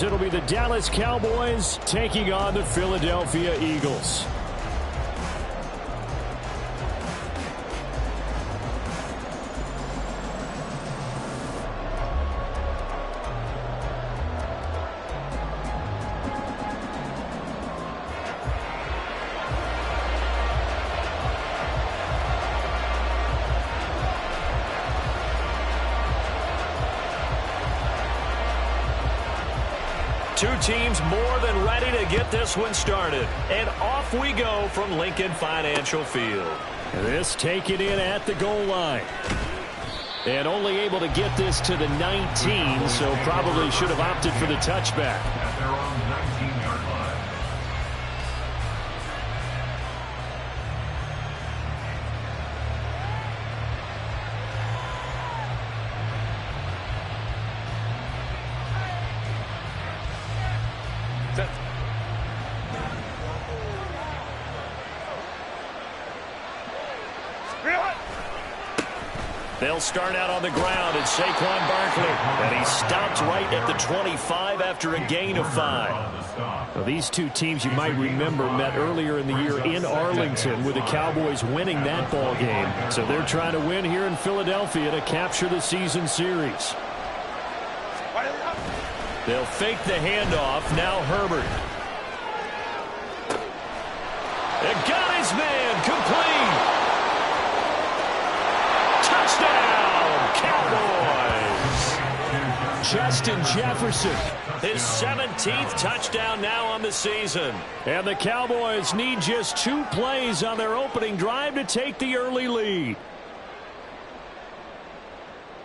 It'll be the Dallas Cowboys taking on the Philadelphia Eagles. Two teams more than ready to get this one started. And off we go from Lincoln Financial Field. This taken in at the goal line. And only able to get this to the 19, so probably should have opted for the touchback. At their own 19-yard line. They'll start out on the ground at Saquon Barkley. And he stopped right at the 25 after a gain of 5. Well, these two teams, you might remember, met earlier in the year in Arlington with the Cowboys winning that ball game. So they're trying to win here in Philadelphia to capture the season series. They'll fake the handoff. Now Herbert. It got his man complete. Touchdown, Cowboys! Justin Jefferson, his 17th touchdown now on the season. And the Cowboys need just 2 plays on their opening drive to take the early lead.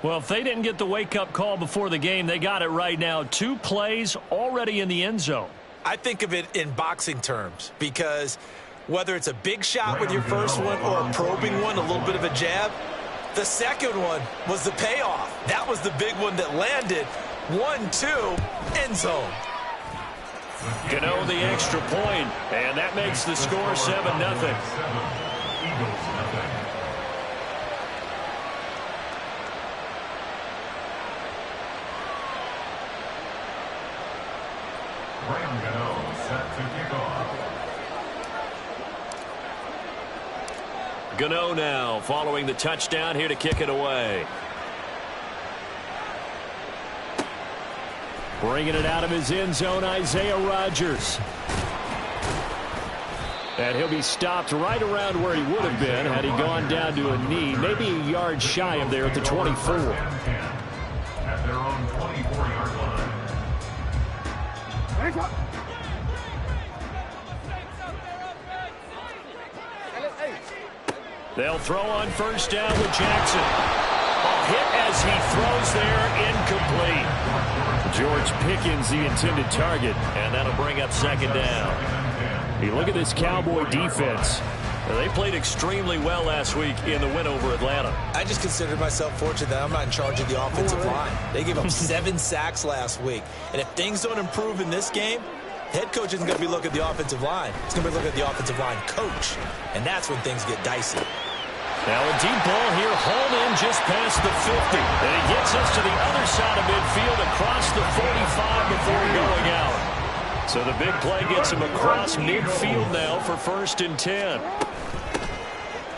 Well, if they didn't get the wake-up call before the game, they got it right now. 2 plays already in the end zone. I think of it in boxing terms because whether it's a big shot with your first one or a probing one, a little bit of a jab, the second one was the payoff. That was the big one that landed. 1-2, end zone. Gano the extra point, and that makes the score 7-0. Eagles nothing. Graham Gano set to kick off. Gano now following the touchdown here to kick it away. Bringing it out of his end zone, Isaiah Rodgers. And he'll be stopped right around where he would have been had he gone down to a knee, maybe a yard shy of there at the 24. At their own 24-yard line. They'll throw on first down with Jackson. A hit as he throws there, incomplete. George Pickens the intended target, and that'll bring up second down. You look at this Cowboy defense. They played extremely well last week in the win over Atlanta. I just consider myself fortunate that I'm not in charge of the offensive line. They gave up 7 sacks last week. And if things don't improve in this game, head coach isn't going to be looking at the offensive line. He's going to be looking at the offensive line coach. And that's when things get dicey. Now a deep ball here, hauled in just past the 50. And he gets us to the other side of midfield across the 45 before going out. So the big play gets him across midfield now for 1st and 10.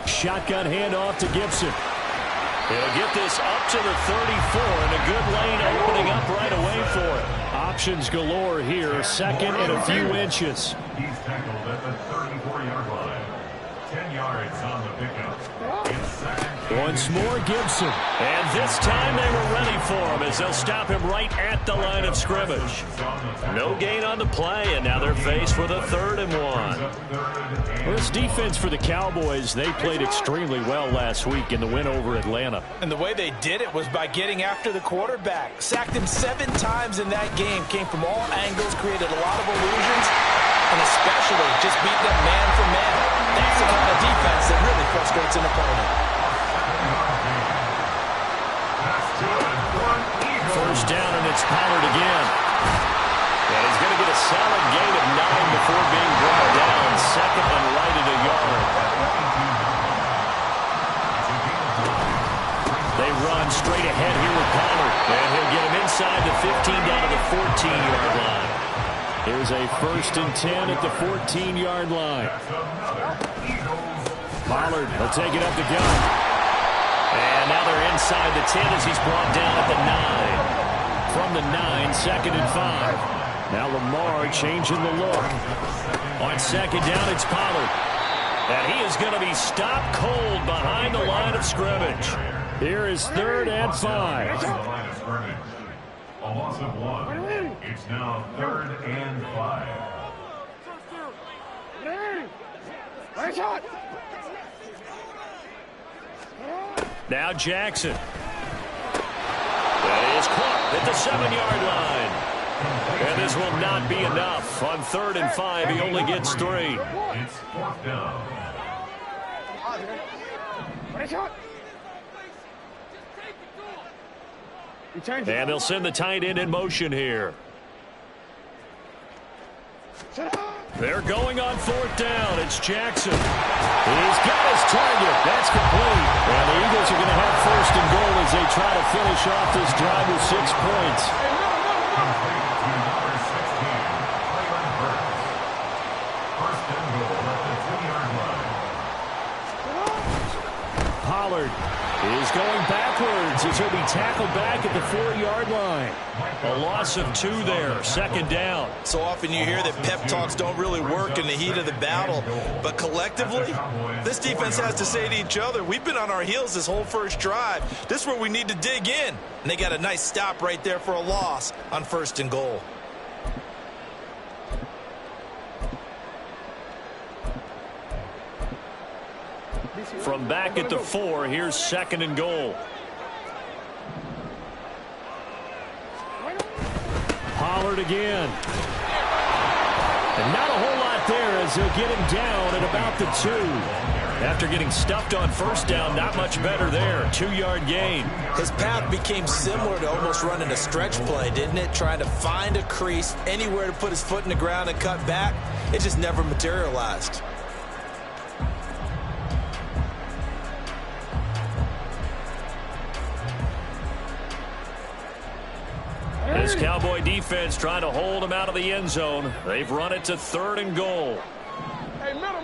Shotgun handoff to Gibson. He'll get this up to the 34, and a good lane opening up right away for it. Options galore here, second and a few inches. He's tackled at the 34-yard line. 10 yards on the pickup. Once more, Gibson. And this time they were ready for him as they'll stop him right at the line of scrimmage. No gain on the play, and now they're faced with a 3rd and 1. Well, this defense for the Cowboys, they played extremely well last week in the win over Atlanta. And the way they did it was by getting after the quarterback. Sacked him 7 times in that game. Came from all angles, created a lot of illusions, and especially just beat them man for man. That's the kind of defense that really frustrates an opponent. First down, and it's Pollard again. And he's going to get a solid gain of 9 before being brought down. Second and right at a yard. They run run straight ahead here with Pollard. And he'll get him inside the 15 down to the 14-yard line. Here's a 1st and 10 at the 14-yard line. Pollard will take it up the gut. And now they're inside the 10 as he's brought down at the 9. From the 9, 2nd and 5. Now Lamar changing the look. On 2nd down, it's Pollard. And he is going to be stopped cold behind the line of scrimmage. Here is 3rd and 5. A loss of 1. It's now 3rd and 5. Now Jackson. That is caught at the 7-yard line. And this will not be enough. On 3rd and 5, he only gets 3. It's 4th down. And they'll send the tight end in motion here. They're going on 4th down. It's Jackson. He's got his target. That's complete. And the Eagles are going to have 1st and goal as they try to finish off this drive with 6 points. Pollard is going backwards as he'll be tackled back at the 4-yard line. A loss of 2 there, 2nd down. So often you hear that pep talks don't really work in the heat of the battle, but collectively, this defense has to say to each other, we've been on our heels this whole first drive. This is where we need to dig in. And they got a nice stop right there for a loss on 1st and goal. From back at the 4, here's 2nd and goal. Pollard again. And not a whole lot there as they'll get him down at about the 2. After getting stuffed on 1st down, not much better there. 2-yard gain. His path became similar to almost running a stretch play, didn't it? Trying to find a crease, anywhere to put his foot in the ground and cut back. It just never materialized. This Cowboy defense trying to hold him out of the end zone. They've run it to 3rd and goal. Hey, middle.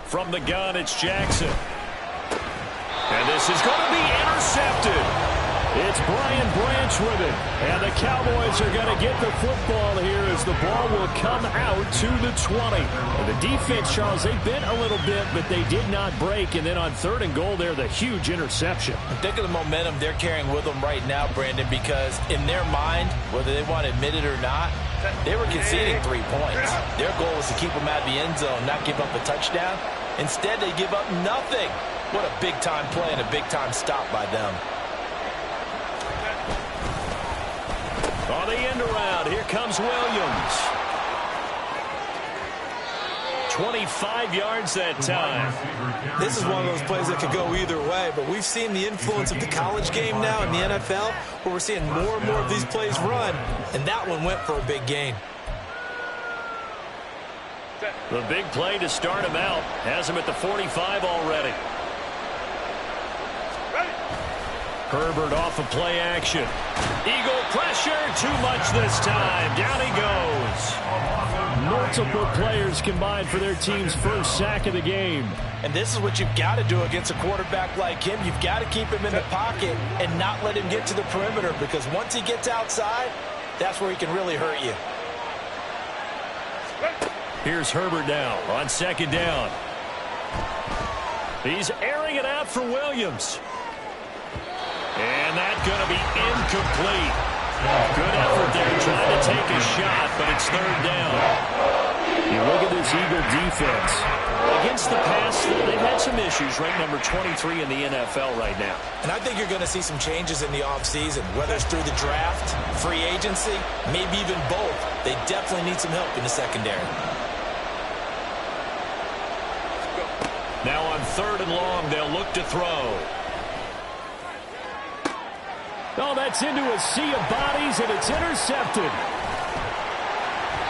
From the gun, it's Jackson. And this is going to be intercepted. It's Brian Branch with it. And the Cowboys are going to get the football here as the ball will come out to the 20. And the defense, Charles, they bent a little bit, but they did not break. And then on 3rd and goal there, the huge interception. Think of the momentum they're carrying with them right now, Brandon, because in their mind, whether they want to admit it or not, they were conceding 3 points. Their goal was to keep them out of the end zone, not give up a touchdown. Instead, they give up nothing. What a big-time play and a big-time stop by them. On the end around, here comes Williams. 25 yards that time. This is one of those plays that could go either way, but we've seen the influence of the college game now in the NFL, where we're seeing more and more of these plays run, and that one went for a big gain. The big play to start him out has him at the 45 already. Herbert off of play action. Eagle pressure, too much this time. Down he goes. Multiple players combined for their team's first sack of the game. And this is what you've got to do against a quarterback like him. You've got to keep him in the pocket and not let him get to the perimeter, because once he gets outside, that's where he can really hurt you. Here's Herbert now on 2nd down. He's airing it out for Williams. And that's going to be incomplete. Good effort there trying to take a shot, but it's 3rd down. You look at this Eagle defense. Against the pass, they've had some issues, ranked number 23 in the NFL right now. And I think you're going to see some changes in the offseason, whether it's through the draft, free agency, maybe even both. They definitely need some help in the secondary. Now on 3rd and long, they'll look to throw. Oh, that's into a sea of bodies, and it's intercepted.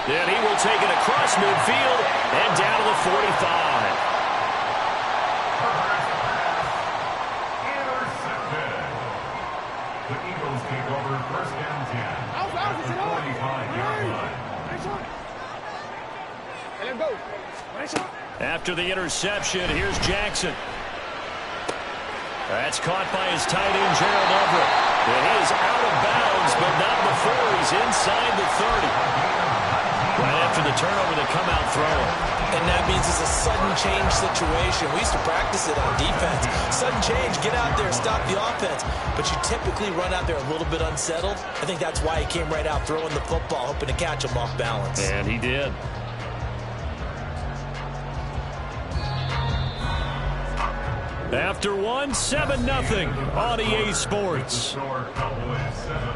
And he will take it across midfield and down to the 45. at the 25-yard line. After the interception, here's Jackson. That's caught by his tight end, Gerald Everett. And he is out of bounds, but not before he's inside the 30. Right after the turnover, they come out throwing. And that means it's a sudden change situation. We used to practice it on defense. Sudden change, get out there, stop the offense. But you typically run out there a little bit unsettled. I think that's why he came right out throwing the football, hoping to catch him off balance. And he did. After one, 7-0 on EA Sports. Cowboys 7,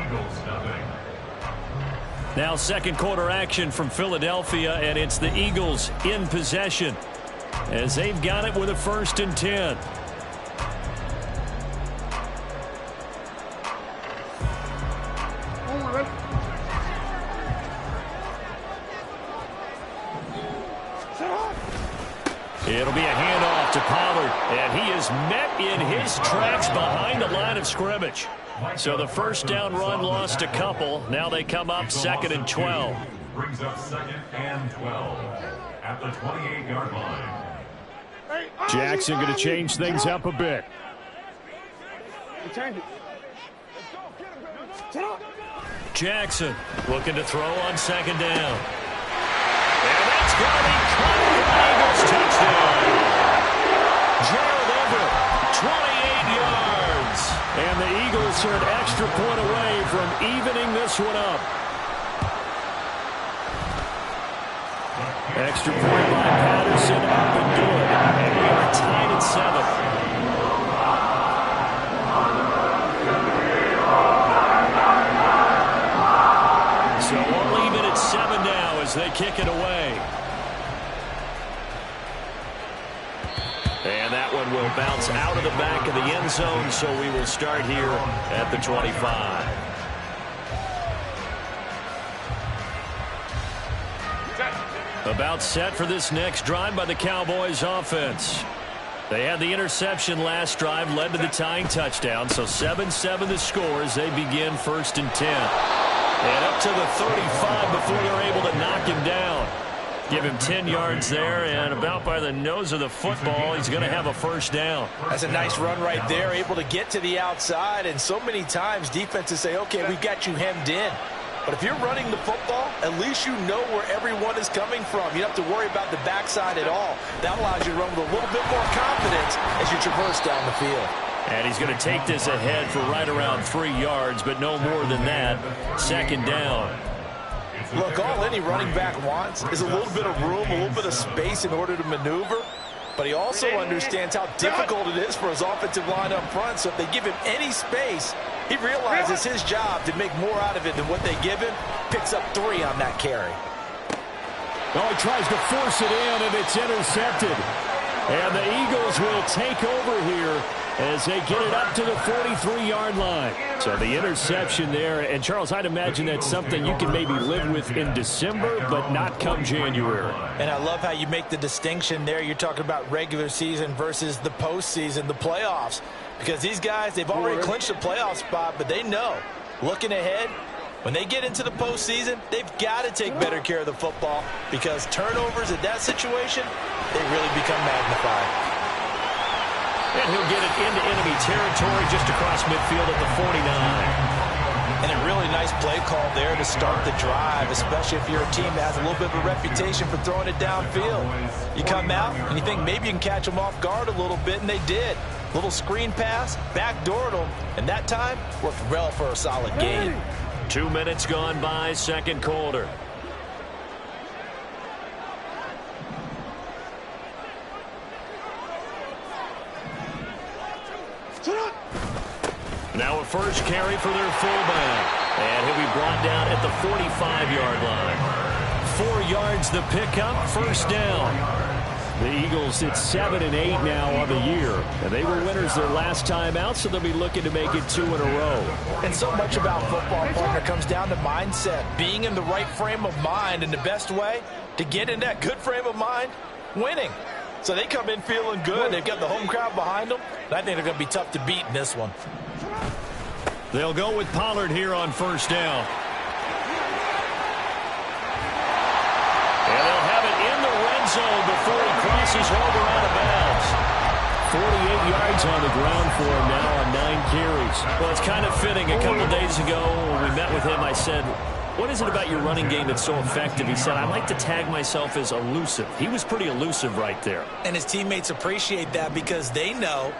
Eagles 0. Now second quarter action from Philadelphia, and it's the Eagles in possession as they've got it with a 1st and 10. It'll be a handoff to Pollard, and he is met in his tracks behind the line of scrimmage. So the first down run lost a couple. Now they come up 2nd and 12. Brings up 2nd and 12 at the 28-yard line. Jackson going to change things up a bit. Jackson looking to throw on 2nd down. And that's going to be caught for an Eagles touchdown. Gerald Everett, 28 yards. And the Eagles are an extra point away from evening this one up. Extra point by Patterson, up and good. And we are tied at 7. So we'll leave it at 7 now as they kick it away. And that one will bounce out of the back of the end zone, so we will start here at the 25. About set for this next drive by the Cowboys offense. They had the interception last drive, led to the tying touchdown, so 7-7 the score as they begin 1st and 10. And up to the 35 before they're able to knock him down. Give him 10 yards there, and about by the nose of the football, he's going to have a 1st down. That's a nice run right there, able to get to the outside, and so many times defenses say, okay, we've got you hemmed in. But if you're running the football, at least you know where everyone is coming from. You don't have to worry about the backside at all. That allows you to run with a little bit more confidence as you traverse down the field. And he's going to take this ahead for right around 3 yards, but no more than that. 2nd down. Look, all any running back wants is a little bit of room, a little bit of space in order to maneuver. But he also understands how difficult it is for his offensive line up front. So if they give him any space, he realizes his job to make more out of it than what they give him. Picks up 3 on that carry. Oh, he tries to force it in, and it's intercepted. And the Eagles will take over here as they get it up to the 43-yard line. So the interception there. And, Charles, I'd imagine that's something you can maybe live with in December, but not come January. And I love how you make the distinction there. You're talking about regular season versus the postseason, the playoffs. Because these guys, they've already clinched a playoff spot, but they know, looking ahead, when they get into the postseason, they've got to take better care of the football because turnovers in that situation, they really become magnified. And he'll get it into enemy territory just across midfield at the 49. And a really nice play call there to start the drive, especially if you're a team that has a little bit of a reputation for throwing it downfield. You come out and you think maybe you can catch them off guard a little bit, and they did. Little screen pass, backdoored them, and that time worked well for a solid gain. 2 minutes gone by, second quarter. Now a first carry for their fullback. And he'll be brought down at the 45-yard line. 4 yards the pickup, 1st down. The Eagles hit 7 and 8 now on the year. And they were winners their last time out, so they'll be looking to make it 2 in a row. And so much about football, partner, comes down to mindset. Being in the right frame of mind, and the best way to get in that good frame of mind, winning. So they come in feeling good. They've got the home crowd behind them. And I think they're going to be tough to beat in this one. They'll go with Pollard here on 1st down. zone before he crosses over out of bounds. 48 yards on the ground for him now on 9 carries. Well, it's kind of fitting. A couple days ago when we met with him, I said, what is it about your running game that's so effective? He said, I like to tag myself as elusive. He was pretty elusive right there. And his teammates appreciate that because they know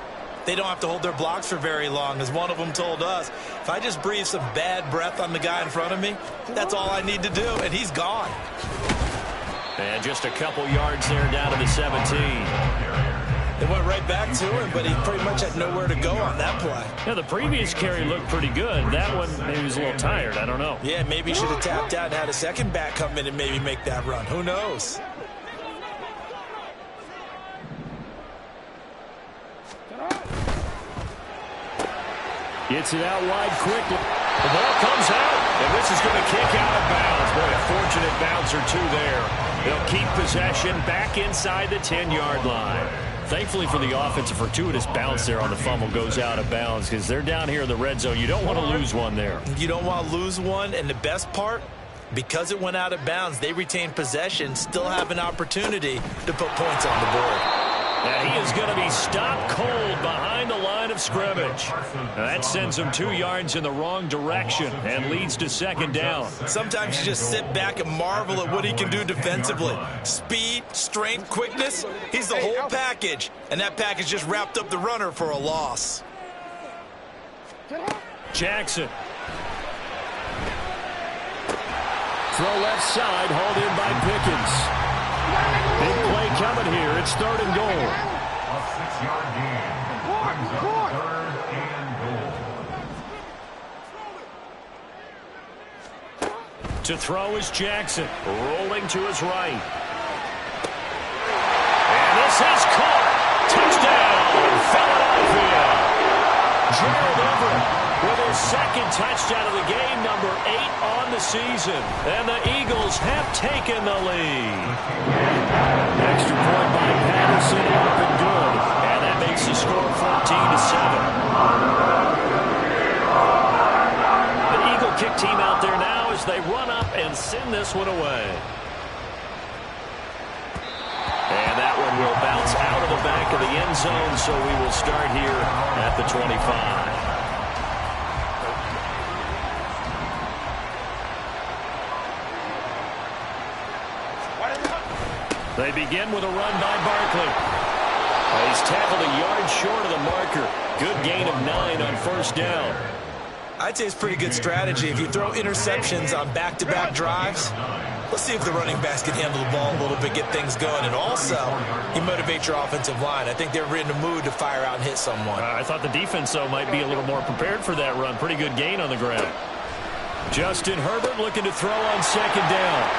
they don't have to hold their blocks for very long. As one of them told us, if I just breathe some bad breath on the guy in front of me, that's all I need to do, and he's gone. And just a couple yards there down to the 17. It went right back to him, but he pretty much had nowhere to go on that play. Yeah, the previous carry looked pretty good. That one, maybe he was a little tired. I don't know. Yeah, maybe he should have tapped out and had a second back come in and maybe make that run. Who knows? Gets it out wide quickly. The ball comes out, and this is going to kick out of bounds. Boy, a fortunate bounce or two there. They'll keep possession back inside the 10-yard line. Thankfully for the offense, a fortuitous bounce there on the fumble goes out of bounds because they're down here in the red zone. You don't want to lose one there. You don't want to lose one, and the best part, because it went out of bounds, they retain possession, still have an opportunity to put points on the board. And he is going to be stopped cold behind the line of scrimmage. Now that sends him 2 yards in the wrong direction and leads to second down. Sometimes you just sit back and marvel at what he can do defensively. Speed, strength, quickness, he's the whole package. And that package just wrapped up the runner for a loss. Jackson. Throw left side, hauled in by Pickens. Big play coming here. It's 3rd and goal. A 6-yard gain. Brings up 3rd and goal. To throw is Jackson. Rolling to his right. And this is caught. Touchdown, Philadelphia. Gerald Everett with his second touchdown of the game, number 8 on the season. And the Eagles have taken the lead. Extra point by Patterson, up and good. And that makes the score 14-7. The Eagle kick team out there now as they run up and send this one away. And that one will bounce out of the back of the end zone, so we will start here at the 25. They begin with a run by Barkley. He's tackled a yard short of the marker. Good gain of 9 on first down. I'd say it's pretty good strategy. If you throw interceptions on back-to-back drives, let's see if the running backs can handle the ball a little bit, get things going. And also, you motivate your offensive line. I think they're in the mood to fire out and hit someone. I thought the defense, though, might be a little more prepared for that run. Pretty good gain on the ground. Justin Herbert looking to throw on second down.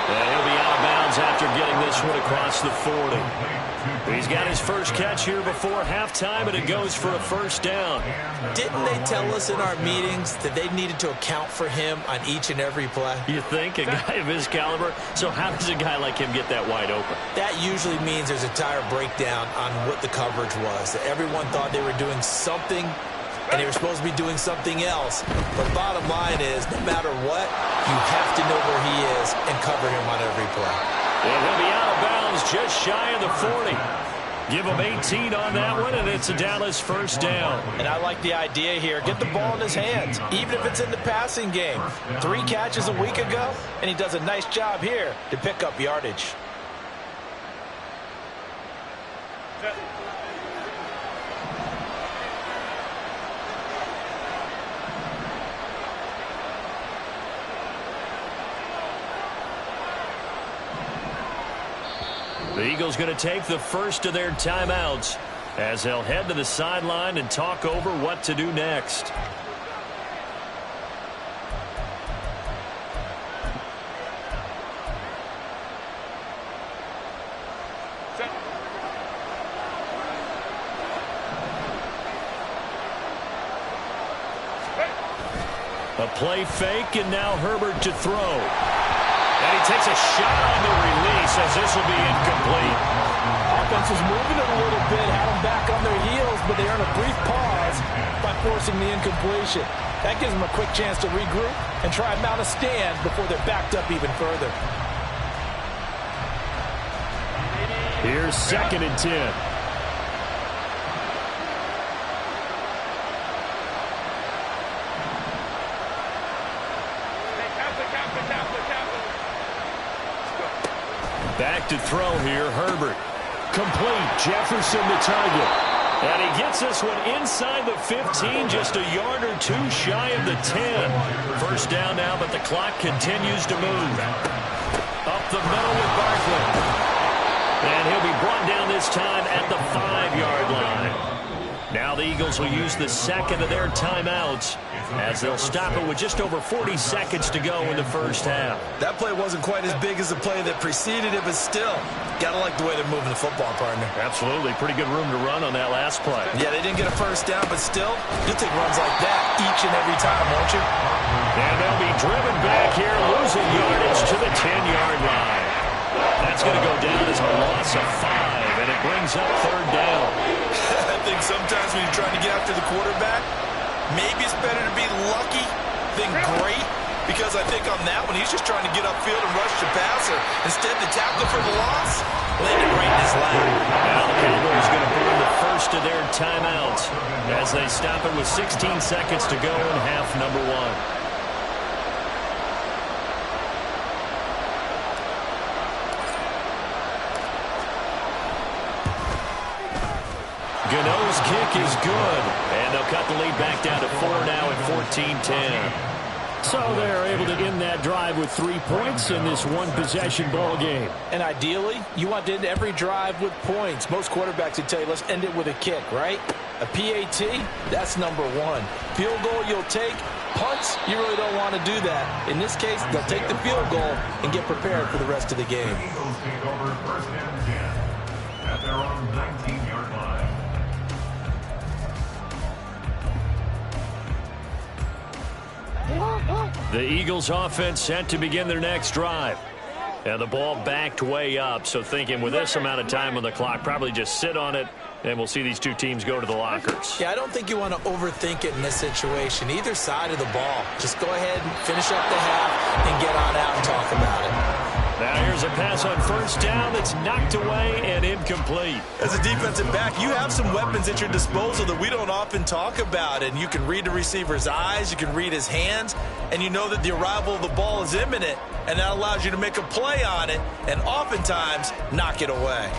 And he'll be out of bounds after getting this one across the 40. He's got his first catch here before halftime, and it goes for a first down. Didn't they tell us in our meetings that they needed to account for him on each and every play? You think? A guy of his caliber? So how does a guy like him get that wide open? That usually means there's a entire breakdown on what the coverage was. That everyone thought they were doing something, and they were supposed to be doing something else. But bottom line is, no matter what, you have to know where he is and cover him on every play. And he'll be out of bounds just shy of the 40. Give him 18 on that one, and it's a Dallas first down. And I like the idea here. Get the ball in his hands, even if it's in the passing game. 3 catches a week ago, and he does a nice job here to pick up yardage. The Eagles going to take the first of their timeouts as they'll head to the sideline and talk over what to do next. A play fake, and now Herbert to throw. And he takes a shot on the release as this will be incomplete. Offense is moving it a little bit, had them back on their heels, but they earn a brief pause by forcing the incompletion. That gives them a quick chance to regroup and try and mount a stand before they're backed up even further. Here's 2nd and 10. Back to throw here, Herbert. Complete, Jefferson the target. And he gets this one inside the 15, just a yard or two shy of the 10. First down now, but the clock continues to move. Up the middle with Barkley. And he'll be brought down this time at the 5-yard line. Now the Eagles will use the second of their timeouts as they'll stop it with just over 40 seconds to go in the first half. That play wasn't quite as big as the play that preceded it, but still, gotta like the way they're moving the football, partner. Absolutely. Pretty good room to run on that last play. Yeah, they didn't get a first down, but still, you'll take runs like that each and every time, won't you? And they'll be driven back here, losing yardage to the 10-yard line. That's going to go down as a loss of 5, and it brings up 3rd down. I think sometimes when you're trying to get after the quarterback, maybe it's better to be lucky than great, because I think on that one, he's just trying to get upfield and rush the passer. Instead, the tackle for the loss landed right in his lap. Now the Cowboys going to burn the first of their timeouts as they stop it with 16 seconds to go in half number 1. Gano's kick is good, and they'll cut the lead back down to 4 now at 14-10. So they're able to end that drive with 3 points in this one-possession ball game. And ideally, you want to end every drive with points. Most quarterbacks would tell you, let's end it with a kick, right? A PAT, that's number 1. Field goal you'll take. Punts, you really don't want to do that. In this case, they'll take the field goal and get prepared for the rest of the game. The Eagles take over 1st and 10 at their own 19-yard line. The Eagles offense set to begin their next drive. And the ball backed way up, so thinking with this amount of time on the clock, probably just sit on it, and we'll see these two teams go to the lockers. Yeah, I don't think you want to overthink it in this situation. Either side of the ball. Just go ahead and finish up the half and get on out and talk about it. Now here's a pass on 1st down that's knocked away and incomplete. As a defensive back, you have some weapons at your disposal that we don't often talk about. And you can read the receiver's eyes, you can read his hands, and you know that the arrival of the ball is imminent. And that allows you to make a play on it and oftentimes knock it away.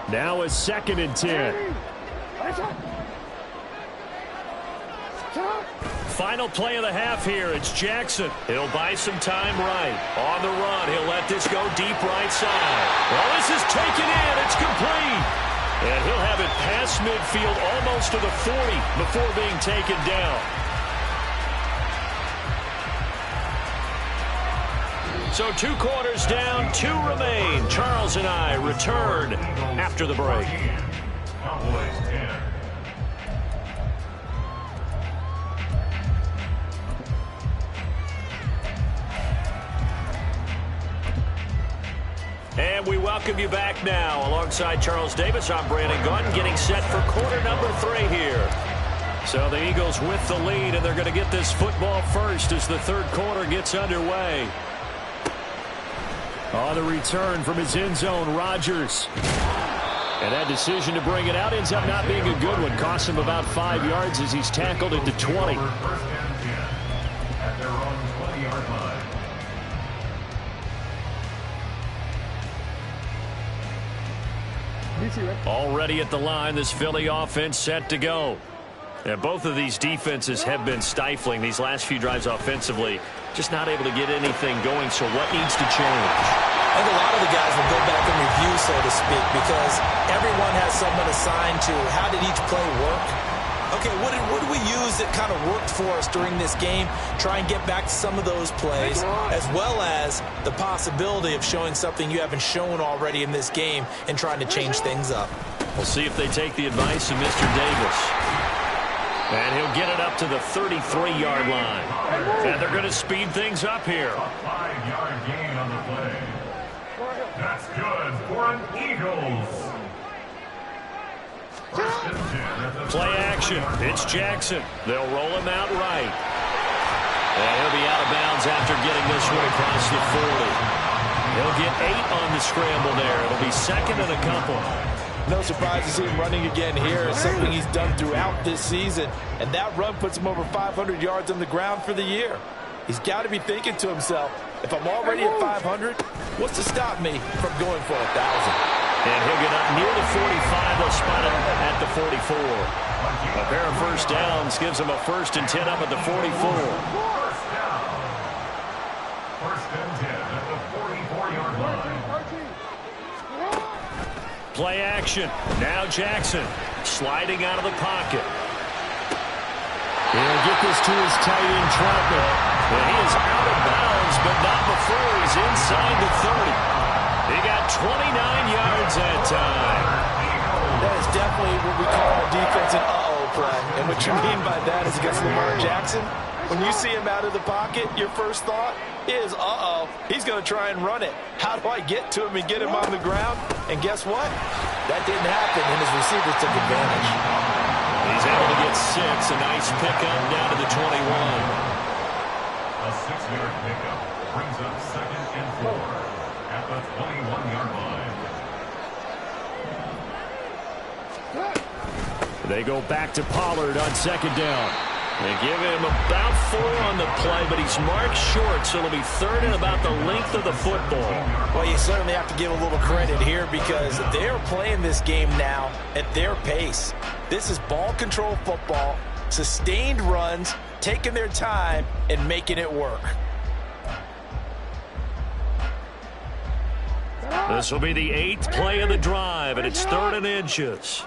Now a 2nd and 10. Final play of the half here. It's Jackson. He'll buy some time right. On the run, he'll let this go deep right side. Well, this is taken in. It's complete. And he'll have it past midfield almost to the 40 before being taken down. So 2 quarters down, 2 remain. Charles and I return after the break. Cowboys 10. And we welcome you back now. Alongside Charles Davis, I'm Brandon Gunn, getting set for quarter number 3 here. So the Eagles with the lead, and they're going to get this football first as the 3rd quarter gets underway. On the return from his end zone, Rodgers. And that decision to bring it out ends up not being a good one. Costs him about 5 yards as he's tackled at the 20. 1st and 10 at their own 20-yard line. Already at the line, this Philly offense set to go. And both of these defenses have been stifling these last few drives offensively. Just not able to get anything going, so what needs to change? I think a lot of the guys will go back and review, so to speak, because everyone has someone assigned to how did each play work. Okay, what did we use that kind of worked for us during this game? Try and get back to some of those plays, as well as the possibility of showing something you haven't shown already in this game and trying to change things up. We'll see if they take the advice of Mr. Davis. And he'll get it up to the 33-yard line. And they're going to speed things up here. A 5-yard gain on the play. That's good for an Eagles. First and 10 at the Play action. It's Jackson. They'll roll him out right. And he'll be out of bounds after getting this one across the 40. He'll get 8 on the scramble there. It'll be second and a couple. No surprise to see him running again here. It's something he's done throughout this season. And that run puts him over 500 yards on the ground for the year. He's got to be thinking to himself, if I'm already at 500, what's to stop me from going for 1,000? And he'll get up near the 45. They'll spot him at the 44. A pair of first downs gives him a 1st and 10 up at the 44. First down. First and 10 at the 44-yard line. Play action. Now Jackson sliding out of the pocket. He'll get this to his tight end, Troutman. And he is out of bounds, but not before he's inside the 30. He got 29 yards that time. That is definitely what we call a defense an uh-oh play. And what you mean by that is against Lamar Jackson, when you see him out of the pocket, your first thought is, uh-oh, he's going to try and run it. How do I get to him and get him on the ground? And guess what? That didn't happen, and his receivers took advantage. He's able to get 6. A nice pickup down to the 21. A 6-yard pickup brings up 2nd and 4 at the 21-yard line. They go back to Pollard on 2nd down. They give him about 4 on the play, but he's marked short, so it'll be 3rd and about the length of the football. Well, you certainly have to give a little credit here because they're playing this game now at their pace. This is ball control football, sustained runs, taking their time, and making it work. This will be the 8th play of the drive, and it's 3rd and inches.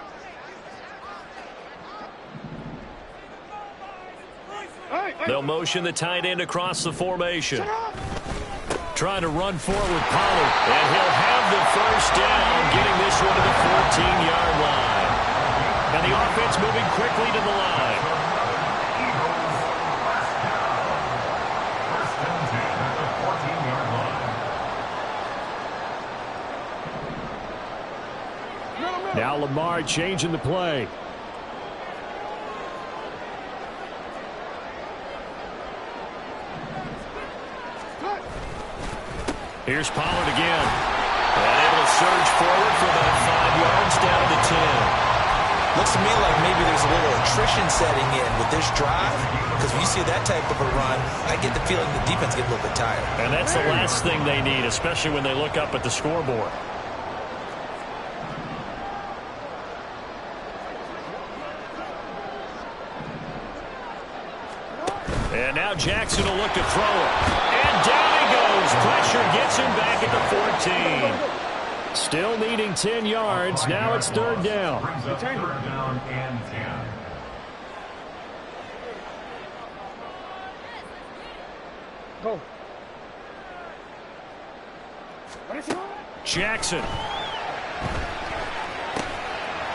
They'll motion the tight end across the formation. Trying to run forward with Pollard. And he'll have the first down, getting this one to the 14-yard line. And the offense moving quickly to the line. First and 10 at the 14-yard line. Now Lamar changing the play. Here's Pollard again. And able to surge forward for about 5 yards down to the 10. Looks to me like maybe there's a little attrition setting in with this drive, because when you see that type of a run, I get the feeling the defense gets a little bit tired. And that's the last thing they need, especially when they look up at the scoreboard. And now Jackson will look to throw it. And down he goes. Pressure gets him back at the 14. Still needing 10 yards. Now it's 3rd down. Brings up 3rd down and 10. Go. Jackson.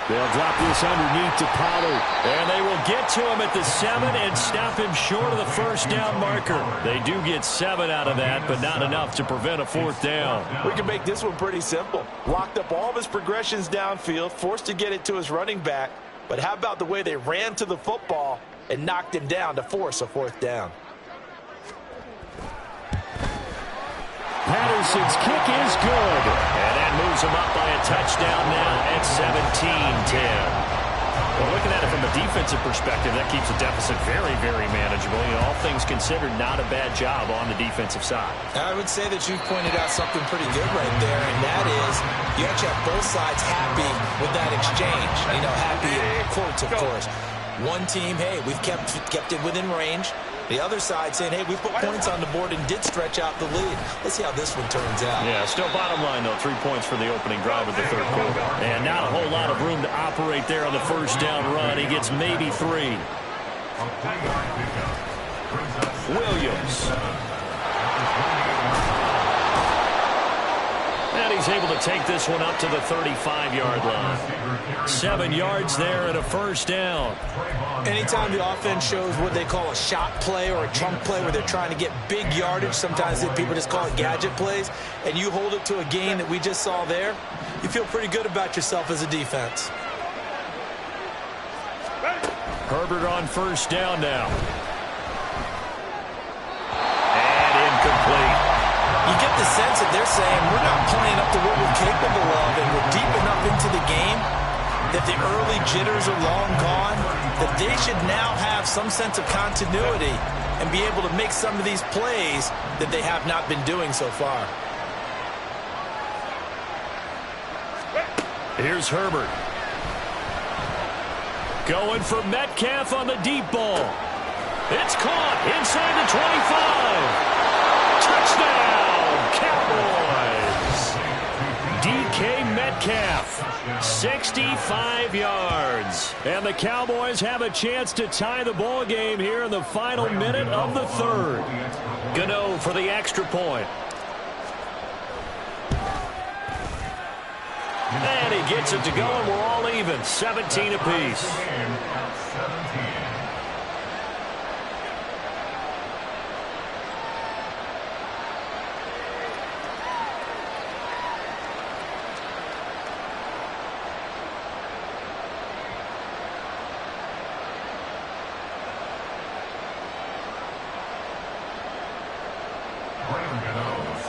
They'll drop this underneath to Pollard. And they will get to him at the 7 and stop him short of the first down marker. They do get 7 out of that, but not enough to prevent a 4th down. We can make this one pretty simple. Locked up all of his progressions downfield, forced to get it to his running back. But how about the way they ran to the football and knocked him down to force a 4th down? Patterson's kick is good. And that moves him up by a touchdown now at 17-10. Well, looking at it from a defensive perspective, that keeps the deficit very, very manageable. You know, all things considered, not a bad job on the defensive side. I would say that you've pointed out something pretty good right there, and that is you actually have both sides happy with that exchange. You know, happy in quotes, of course. One team, hey, we've kept it within range. The other side saying, hey, we put points on the board and did stretch out the lead. Let's see how this one turns out. Yeah, still bottom line, though, 3 points for the opening drive of the 3rd quarter. And not a whole lot of room to operate there on the first down run. He gets maybe 3. Williams. And he's able to take this one up to the 35-yard line. 7 yards there and a first down. Anytime the offense shows what they call a shot play or a chunk play where they're trying to get big yardage, sometimes people just call it gadget plays, and you hold it to a gain that we just saw there, you feel pretty good about yourself as a defense. Herbert on first down now. incomplete. You get the sense that they're saying we're not playing up to what we're capable of, and we're deep enough into the game that the early jitters are long gone, that they should now have some sense of continuity and be able to make some of these plays that they have not been doing so far. Here's Herbert. Going for Metcalf on the deep ball. It's caught inside the 25. Touchdown, Cowboys! DK Metcalf, 65 yards. And the Cowboys have a chance to tie the ball game here in the final minute of the third. Gano for the extra point. And he gets it to go, and we're all even, 17 apiece.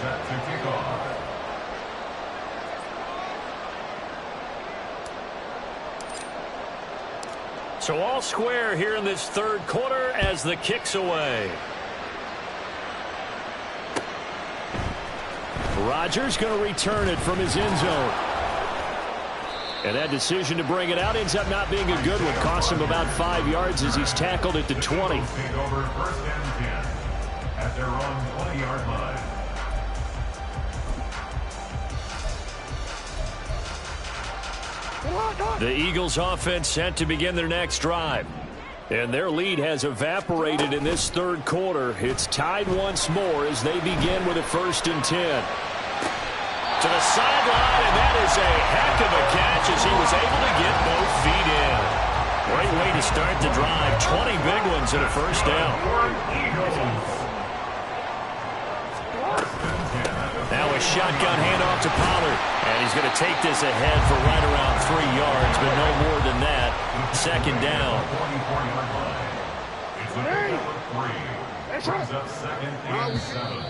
Set to kick off. So all square here in this third quarter as the kick's away. Rodgers going to return it from his end zone. And that decision to bring it out ends up not being a good one. Costs him about 5 yards as he's tackled at the 20. Take over first and 10 at their own 20-yard line. The Eagles offense set to begin their next drive. And their lead has evaporated in this third quarter. It's tied once more as they begin with a 1st and 10. To the sideline, and that is a heck of a catch as he was able to get both feet in. Great way to start the drive. 20 big ones and a first down. Now a shotgun handoff to Pollard. And he's going to take this ahead for right around 3 yards, but no more than that. 2nd down. It's a big number 3. Brings up 2nd and 7.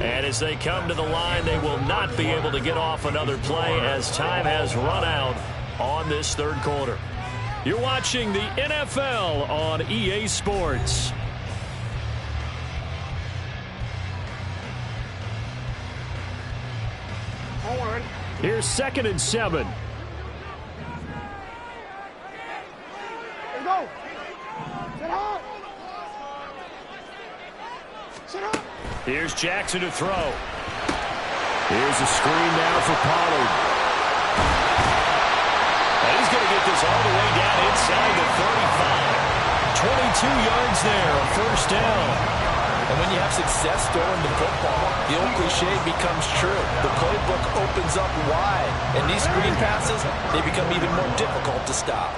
And as they come to the line, they will not be able to get off another play as time has run out on this third quarter. You're watching the NFL on EA Sports. Here's 2nd and 7. Let's go. Sit up. Sit up. Here's Jackson to throw. Here's a screen now for Pollard. And he's going to get this all the way down inside the 35. 22 yards there, a first down. And when you have success throwing the football, the old cliche becomes true. The playbook opens up wide. And these screen passes, they become even more difficult to stop.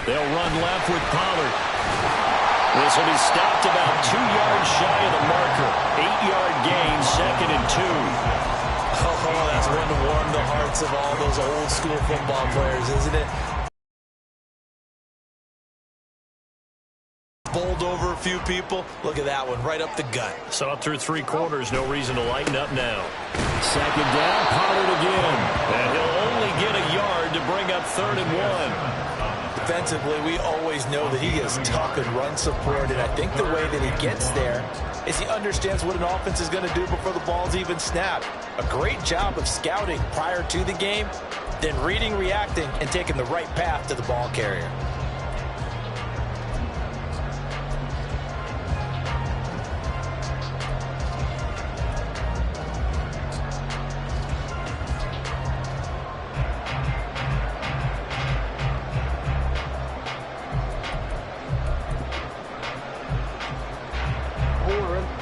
They'll run left with Pollard. This will be stopped about 2 yards shy of the marker. 8-yard gain, 2nd and 2. Oh, that's one to warm the hearts of all those old school football players, isn't it? Bowled over a few people. Look at that one, right up the gut. So through 3 quarters, no reason to lighten up now. 2nd down, Pollard again. And he'll only get a yard to bring up 3rd and 1. Defensively, we always know that he is tough in run support, and I think the way that he gets there is he understands what an offense is going to do before the ball's even snapped. A great job of scouting prior to the game, then reading, reacting, and taking the right path to the ball carrier.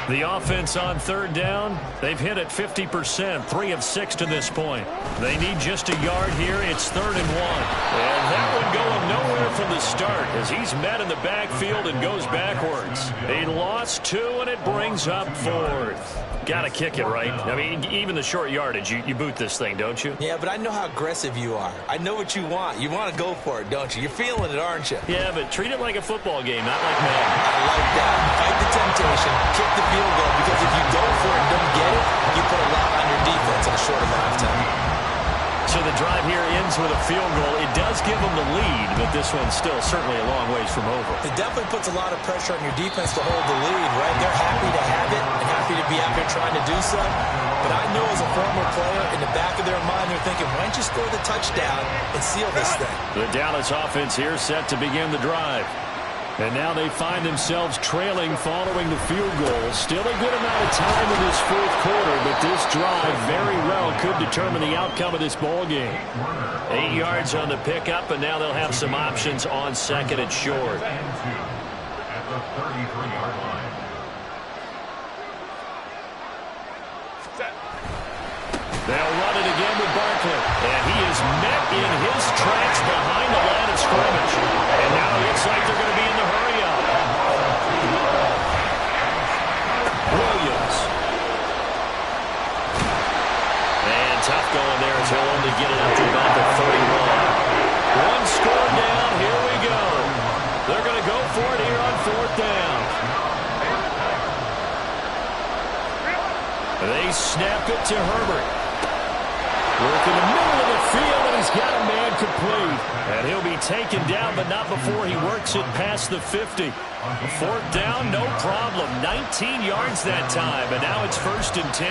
The offense on third down, they've hit it 50%, 3 of 6 to this point. They need just a yard here. It's 3rd and 1. And that one going nowhere from the start as he's met in the backfield and goes backwards. He lost 2, and it brings up 4th. Got to kick it, right? I mean, even the short yardage, you boot this thing, don't you? Yeah, but I know how aggressive you are. I know what you want. You want to go for it, don't you? You're feeling it, aren't you? Yeah, but treat it like a football game, not like Madden. I like that. Fight the temptation. Kick the field goal, because if you go for it and don't get it, you put a lot on your defense in a short amount of time. So the drive here ends with a field goal. It does give them the lead, but this one's still certainly a long ways from over. It definitely puts a lot of pressure on your defense to hold the lead, right? They're happy to have it and happy to be out there trying to do so. But I know as a former player, in the back of their mind, they're thinking, why don't you score the touchdown and seal this thing? The Dallas offense here set to begin the drive. And now they find themselves trailing following the field goal. Still a good amount of time in this 4th quarter, but this drive very well could determine the outcome of this ball game. 8 yards on the pickup, and now they'll have some options on 2nd and short. At the 33-yard line. They'll run it again with Barkley. And he is met in his tracks behind the line of scrimmage. And now it looks like they're going to be in the hurry-up. Williams. And tough going there as he'll only get it up to about the 31. One score down. Here we go. They're going to go for it here on 4th down. They snap it to Herbert. Work in the middle of the field, and he's got a man complete. And he'll be taken down, but not before he works it past the 50. 4th down, no problem. 19 yards that time, and now it's 1st and 10.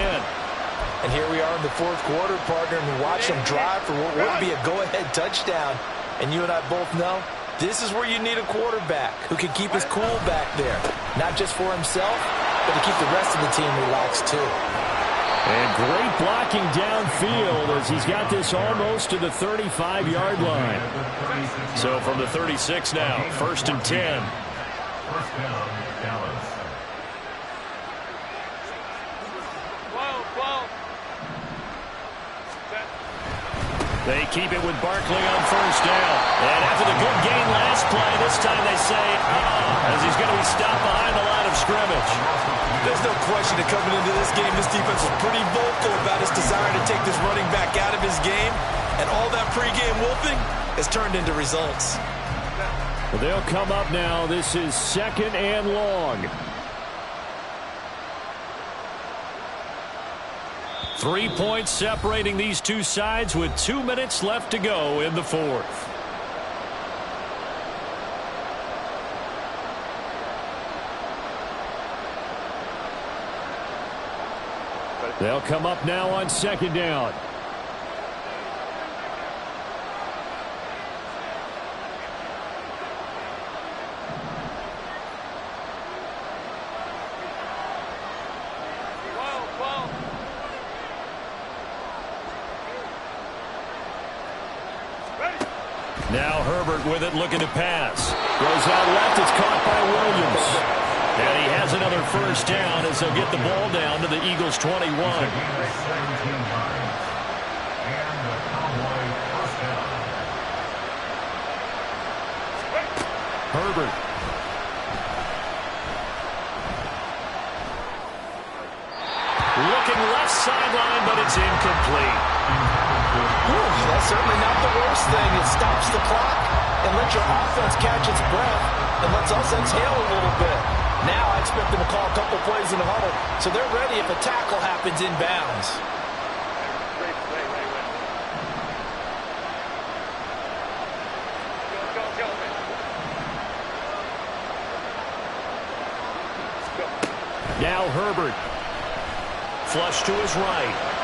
And here we are in the 4th quarter, partner, and we watch them drive for what would be a go-ahead touchdown. And you and I both know this is where you need a quarterback who can keep his cool back there. Not just for himself, but to keep the rest of the team relaxed, too. And great blocking downfield as he's got this almost to the 35-yard line. So from the 36 now, 1st and 10. 1st down, Dallas. They keep it with Barkley on 1st down. And after the good gain last play, this time they say, as he's going to be stopped behind the line of scrimmage. There's no question that coming into this game, this defense was pretty vocal about his desire to take this running back out of his game. And all that pregame wolfing has turned into results. They'll come up now. This is 2nd and long. 3 points separating these two sides with 2 minutes left to go in the 4th. They'll come up now on 2nd down. Now Herbert with it, looking to pass. Goes out left, it's caught by Williams. And he has another 1st down as they'll get the ball down to the Eagles' 21. Herbert. Looking left sideline, but it's incomplete. That's certainly not the worst thing. It stops the clock and lets your offense catch its breath and lets us exhale a little bit. Now I expect them to call a couple plays in the huddle, so they're ready if a tackle happens inbounds. Now Herbert. Flush to his right.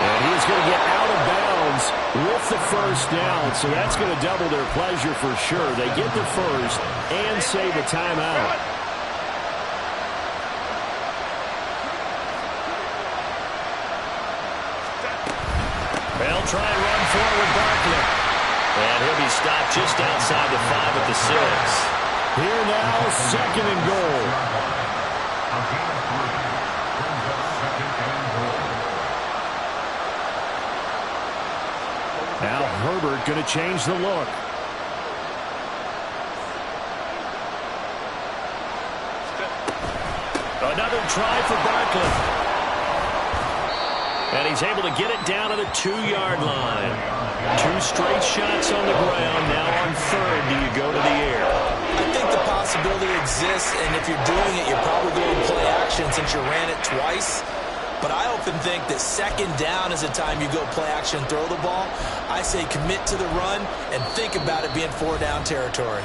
And he's going to get out of bounds with the 1st down, so that's going to double their pleasure for sure. They get the 1st and save a timeout. They'll try and run forward Barkley. And he'll be stopped just outside the 5 at the 6. Here now, 2nd and goal. A gain of 3 brings up 2nd and goal. Now Herbert going to change the look. Another try for Barkley. And he's able to get it down to the 2-yard line. 2 straight shots on the ground. Now on 3rd, do you go to the air? I think the possibility exists, and if you're doing it, you're probably going to play action since you ran it twice. But I often think that 2nd down is a time you go play action, throw the ball. I say commit to the run and think about it being 4-down territory.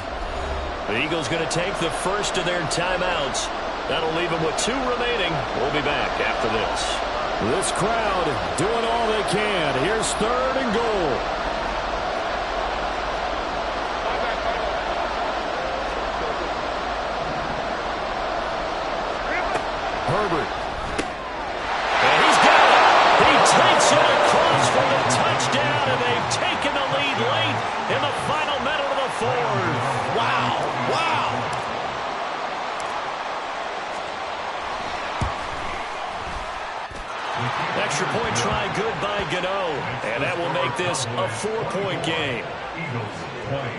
The Eagles going to take the first of their timeouts. That'll leave them with 2 remaining. We'll be back after this. This crowd doing all they can. Here's 3rd and goal. Herbert. And he's got it. He takes it across for the touchdown, and they've taken the lead late in the final minute of the 4th. Wow. Wow. Extra point try good by Gano, and that will make this a 4-point game. Eagles play.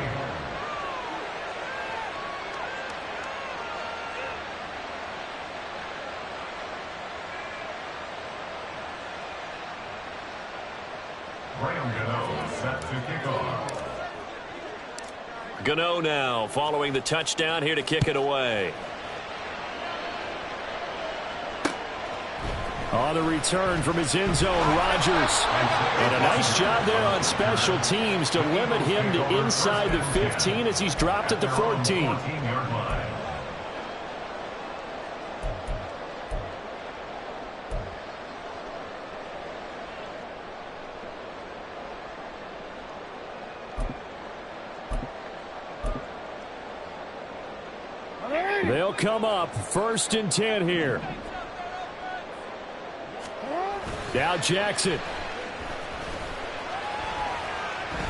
Graham Gano set to kick off. Gano now following the touchdown here to kick it away. On the return from his end zone, Rodgers. And a nice job there on special teams to limit him to inside the 15 as he's dropped at the 14. 14-yard line. They'll come up 1st and 10 here. Now Jackson.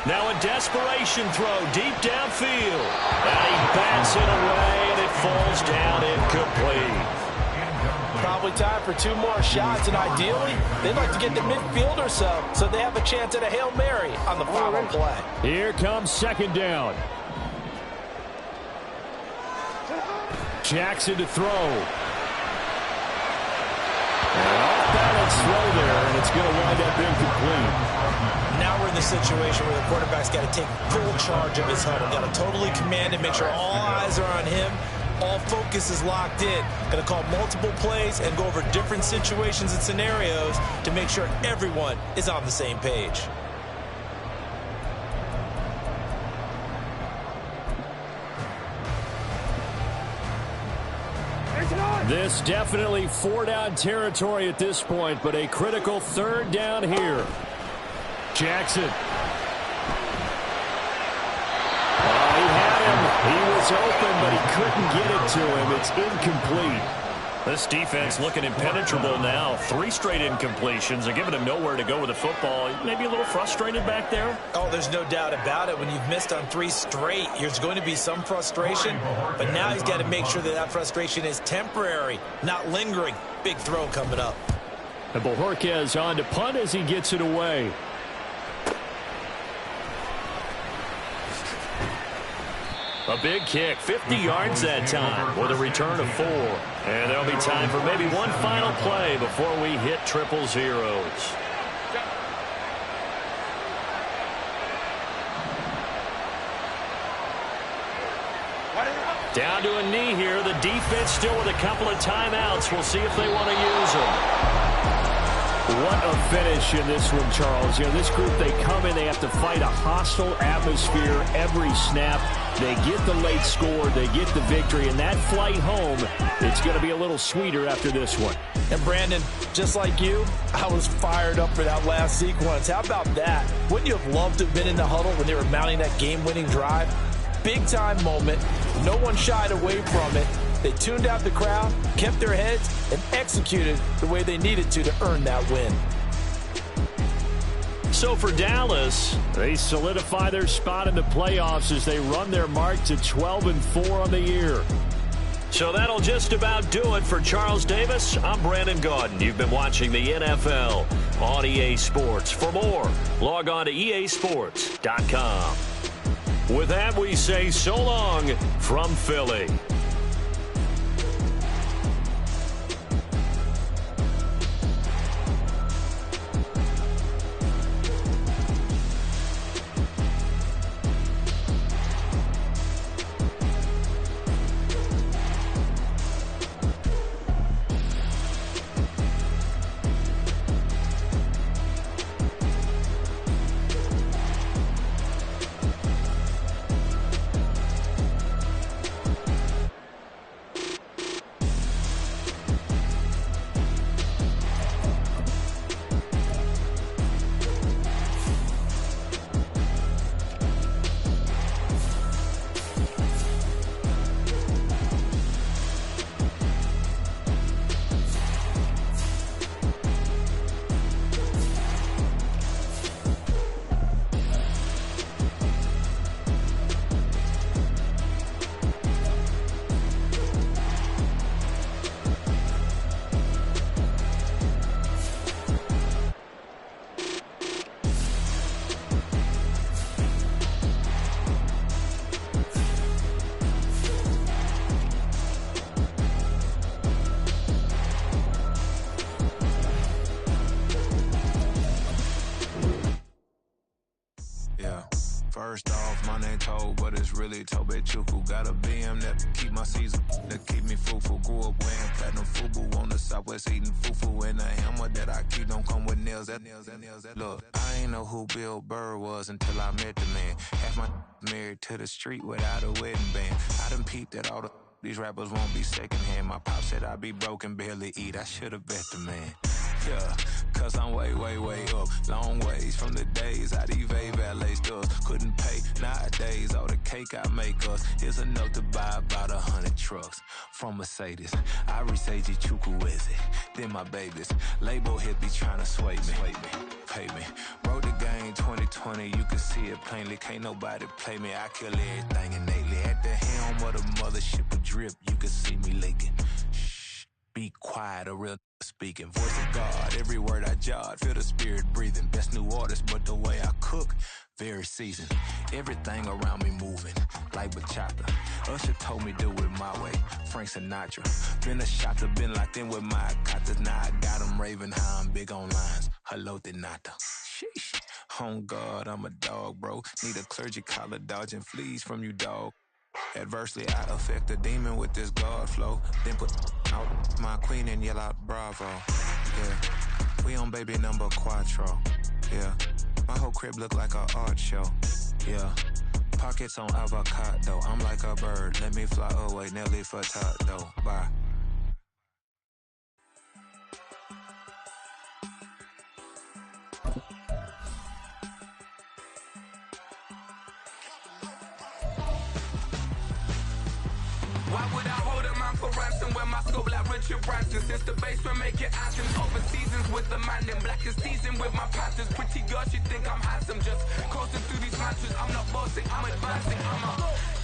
Now a desperation throw deep downfield. And he bats it away, and it falls down incomplete. Probably time for 2 more shots, and ideally, they'd like to get to midfield or so they have a chance at a Hail Mary on the final play. Here comes 2nd down. Jackson to throw. And off-balance throw there, and it's going to wind up incomplete. Now we're in the situation where the quarterback's got to take full charge of his huddle. Got to totally command and make sure all eyes are on him. All focus is locked in. Going to call multiple plays and go over different situations and scenarios to make sure everyone is on the same page. This definitely 4-down territory at this point, but a critical 3rd down here. Jackson. He had him. He was open, but he couldn't get it to him. It's incomplete. This defense looking impenetrable now. 3 straight incompletions. They're giving him nowhere to go with the football. Maybe a little frustrated back there. Oh, there's no doubt about it. When you've missed on 3 straight, there's going to be some frustration. But now he's got to make sure that frustration is temporary, not lingering. Big throw coming up. And Bojorquez on to punt as he gets it away. A big kick, 50 yards that time with a return of 4. And there'll be time for maybe one final play before we hit 000. Down to a knee here. The defense still with a couple of timeouts. We'll see if they want to use them. What a finish in this one, Charles. You know, this group, they come in, they have to fight a hostile atmosphere every snap. They get the late score, they get the victory, and that flight home, it's going to be a little sweeter after this one. And Brandon, just like you, I was fired up for that last sequence. How about that? Wouldn't you have loved to have been in the huddle when they were mounting that game-winning drive? Big-time moment. No one shied away from it. They tuned out the crowd, kept their heads, and executed the way they needed to earn that win. So for Dallas, they solidify their spot in the playoffs as they run their mark to 12-4 on the year. So that'll just about do it for Charles Davis. I'm Brandon Gaudin. You've been watching the NFL on EA Sports. For more, log on to easports.com. With that, we say so long from Philly. First off, my name Toad, but it's really Tobe Chuku. Got a BM that keep my season, that keep me fufu. Grew up wearing platinum fubu on the southwest eating fufu. And a hammer that I keep don't come with nails. Look, I ain't know who Bill Burr was until I met the man. Half my married to the street without a wedding band. I done peeped at all these rappers won't be secondhand. My pop said I'd be broken, barely eat. I should've bet the man. Yeah, cause I'm way up. Long ways from the days I evade valet stores. Couldn't pay nowadays. All the cake I make us is enough to buy about 100 trucks from Mercedes. I resage Chukwueze, then my babies. Label hit be trying to sway me. Pay me. Wrote the game 2020, you can see it plainly. Can't nobody play me. I kill everything innately. At the helm of the mothership of drip, you can see me leaking. Shh, be quiet, a real speaking. Voice of God, every word I jot. Feel the spirit breathing. Best new artist, but the way I cook, very seasoned. Everything around me moving, like bachata. Usher told me do it my way. Frank Sinatra. Been a shot to been locked in with my katas. Now I got them raving how I'm big on lines. Hello, Denata. Sheesh. On God, I'm a dog, bro. Need a clergy collar, dodging fleas from you, dog. Adversely, I affect a demon with this God flow. Then put out my queen and yell out bravo. Yeah, we on baby number quattro. Yeah, my whole crib look like a art show. Yeah, pockets on avocado. I'm like a bird. Let me fly away, Nelly Furtado. Bye. Why would I hold a man for ransom when my scope like Richard Branson? Since the basement make it anthems, over seasons with the man in black is seasoned with my Panthers. Pretty girl, she think I'm handsome, just coasting through these mantras. I'm not bossing, I'm advancing,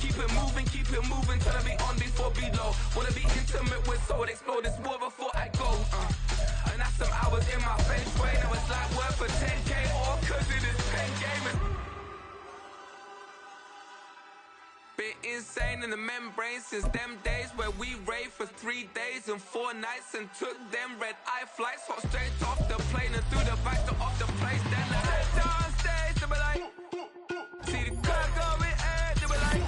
keep it moving, till I be on before below. Wanna be intimate with soul, explore this war before I go. And that's some hours in my face way. Now it's like worth for 10K, all cause it is pen gaming. Been insane in the membrane since them days where we raved for 3 days and 4 nights and took them red eye flights, hop straight off the plane and through the back door of the place. Then I head downstage to be like, see the car going ahead to be like.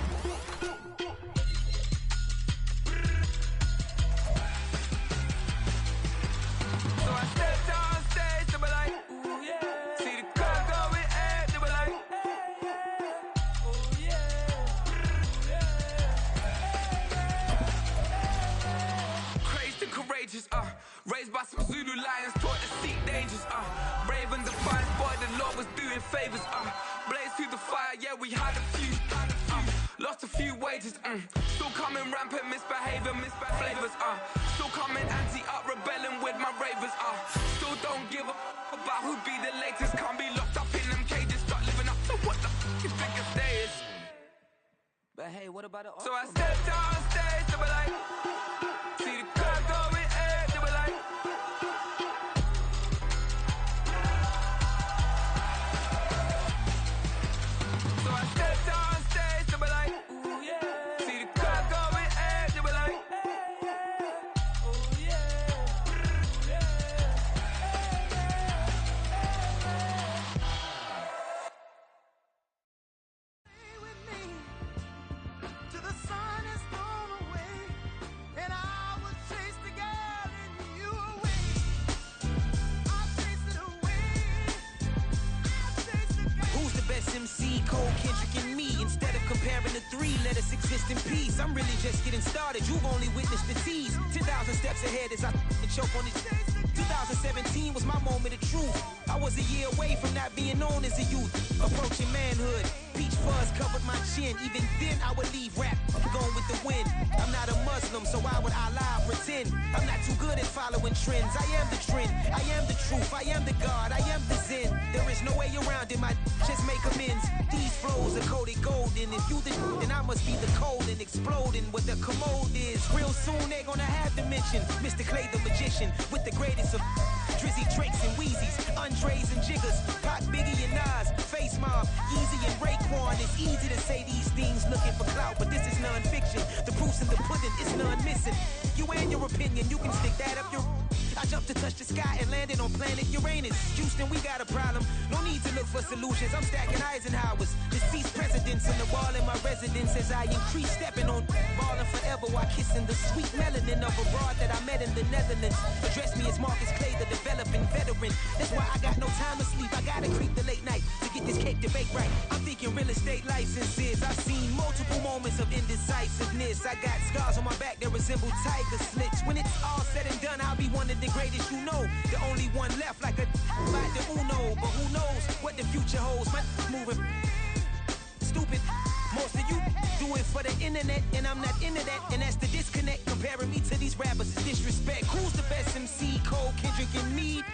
So I step downstage to be like, ooh yeah. See the car going ahead to be like, ooh yeah. Courageous, raised by some Zulu lions, taught to seek dangers, brave and defiant, boy, the Lord was doing favors, blaze through the fire, yeah, we had a few, lost a few wages, still coming rampant, misbehavior, flavors, still coming anti-up, rebelling with my ravers, still don't give a about who be the latest, can't be locked up in them cages, start living up to what the f*** you think a day is. But hey, what about the So I stepped on stage, they were like, see the crowd going ahead, they were like, so I stepped on stage, they were like, ooh yeah, see the crowd going ahead, they were like, ooh yeah, Stay with me till the sun is gone away, and I will chase the girl in you away. I'll chase it away. I'll chase the girl. Who's the best MC? Cole, Kendrick, and me. Instead of comparing the three, let us exist in peace. I'm really just getting started. You've only witnessed the tease. 10,000 steps ahead as I choke on this. 2017 was my moment of truth. I was a year away from not being known as a youth. Approaching manhood. Peach fuzz covered my chin. Even then I would leave rap going with the wind. I'm not a Muslim, so why would I lie or pretend? I'm not too good at following trends. I am the trend. I am the truth. I am the God. I am the Zen. There is no way around it. My just make amends. These flows are coated golden. If you the then I must be the cold and exploding. What the commode is. Real soon they gonna have to mention Mr. Clay the magician with the greatest of Drizzy, Drakes, and Wheezies, Andres and Jiggers, Pac, Biggie, and Nas, Face Mob, Yeezy, and Raekwon. It's easy to say these things looking for clout, but this is non-fiction. The proof's in the pudding, it's none missing. You and your opinion, you can stick that up your... I jumped to touch the sky and landed on planet Uranus. Houston, we got a problem. No need to look for solutions. I'm stacking Eisenhowers. Deceased presidents in the wall in my residence as I increase stepping on ballin' forever while kissing the sweet melanin of a broad that I met in the Netherlands. Address me as Marcus Clay, the developing veteran. That's why I got no time to sleep. I gotta creep the late night to get this cake debate right. I'm thinking real estate licenses. I've seen multiple moments of indecisiveness. I got scars on my back that resemble tiger slits. When it's all said and done, I'll be one of the greatest you know. The only one left like a by the Uno. But who knows what the future holds? My moving stupid. Most of you do it for the internet, and I'm not into that. And that's the disconnect. Comparing me to these rappers is disrespect. Who's the best MC? Cole, Kendrick, and me.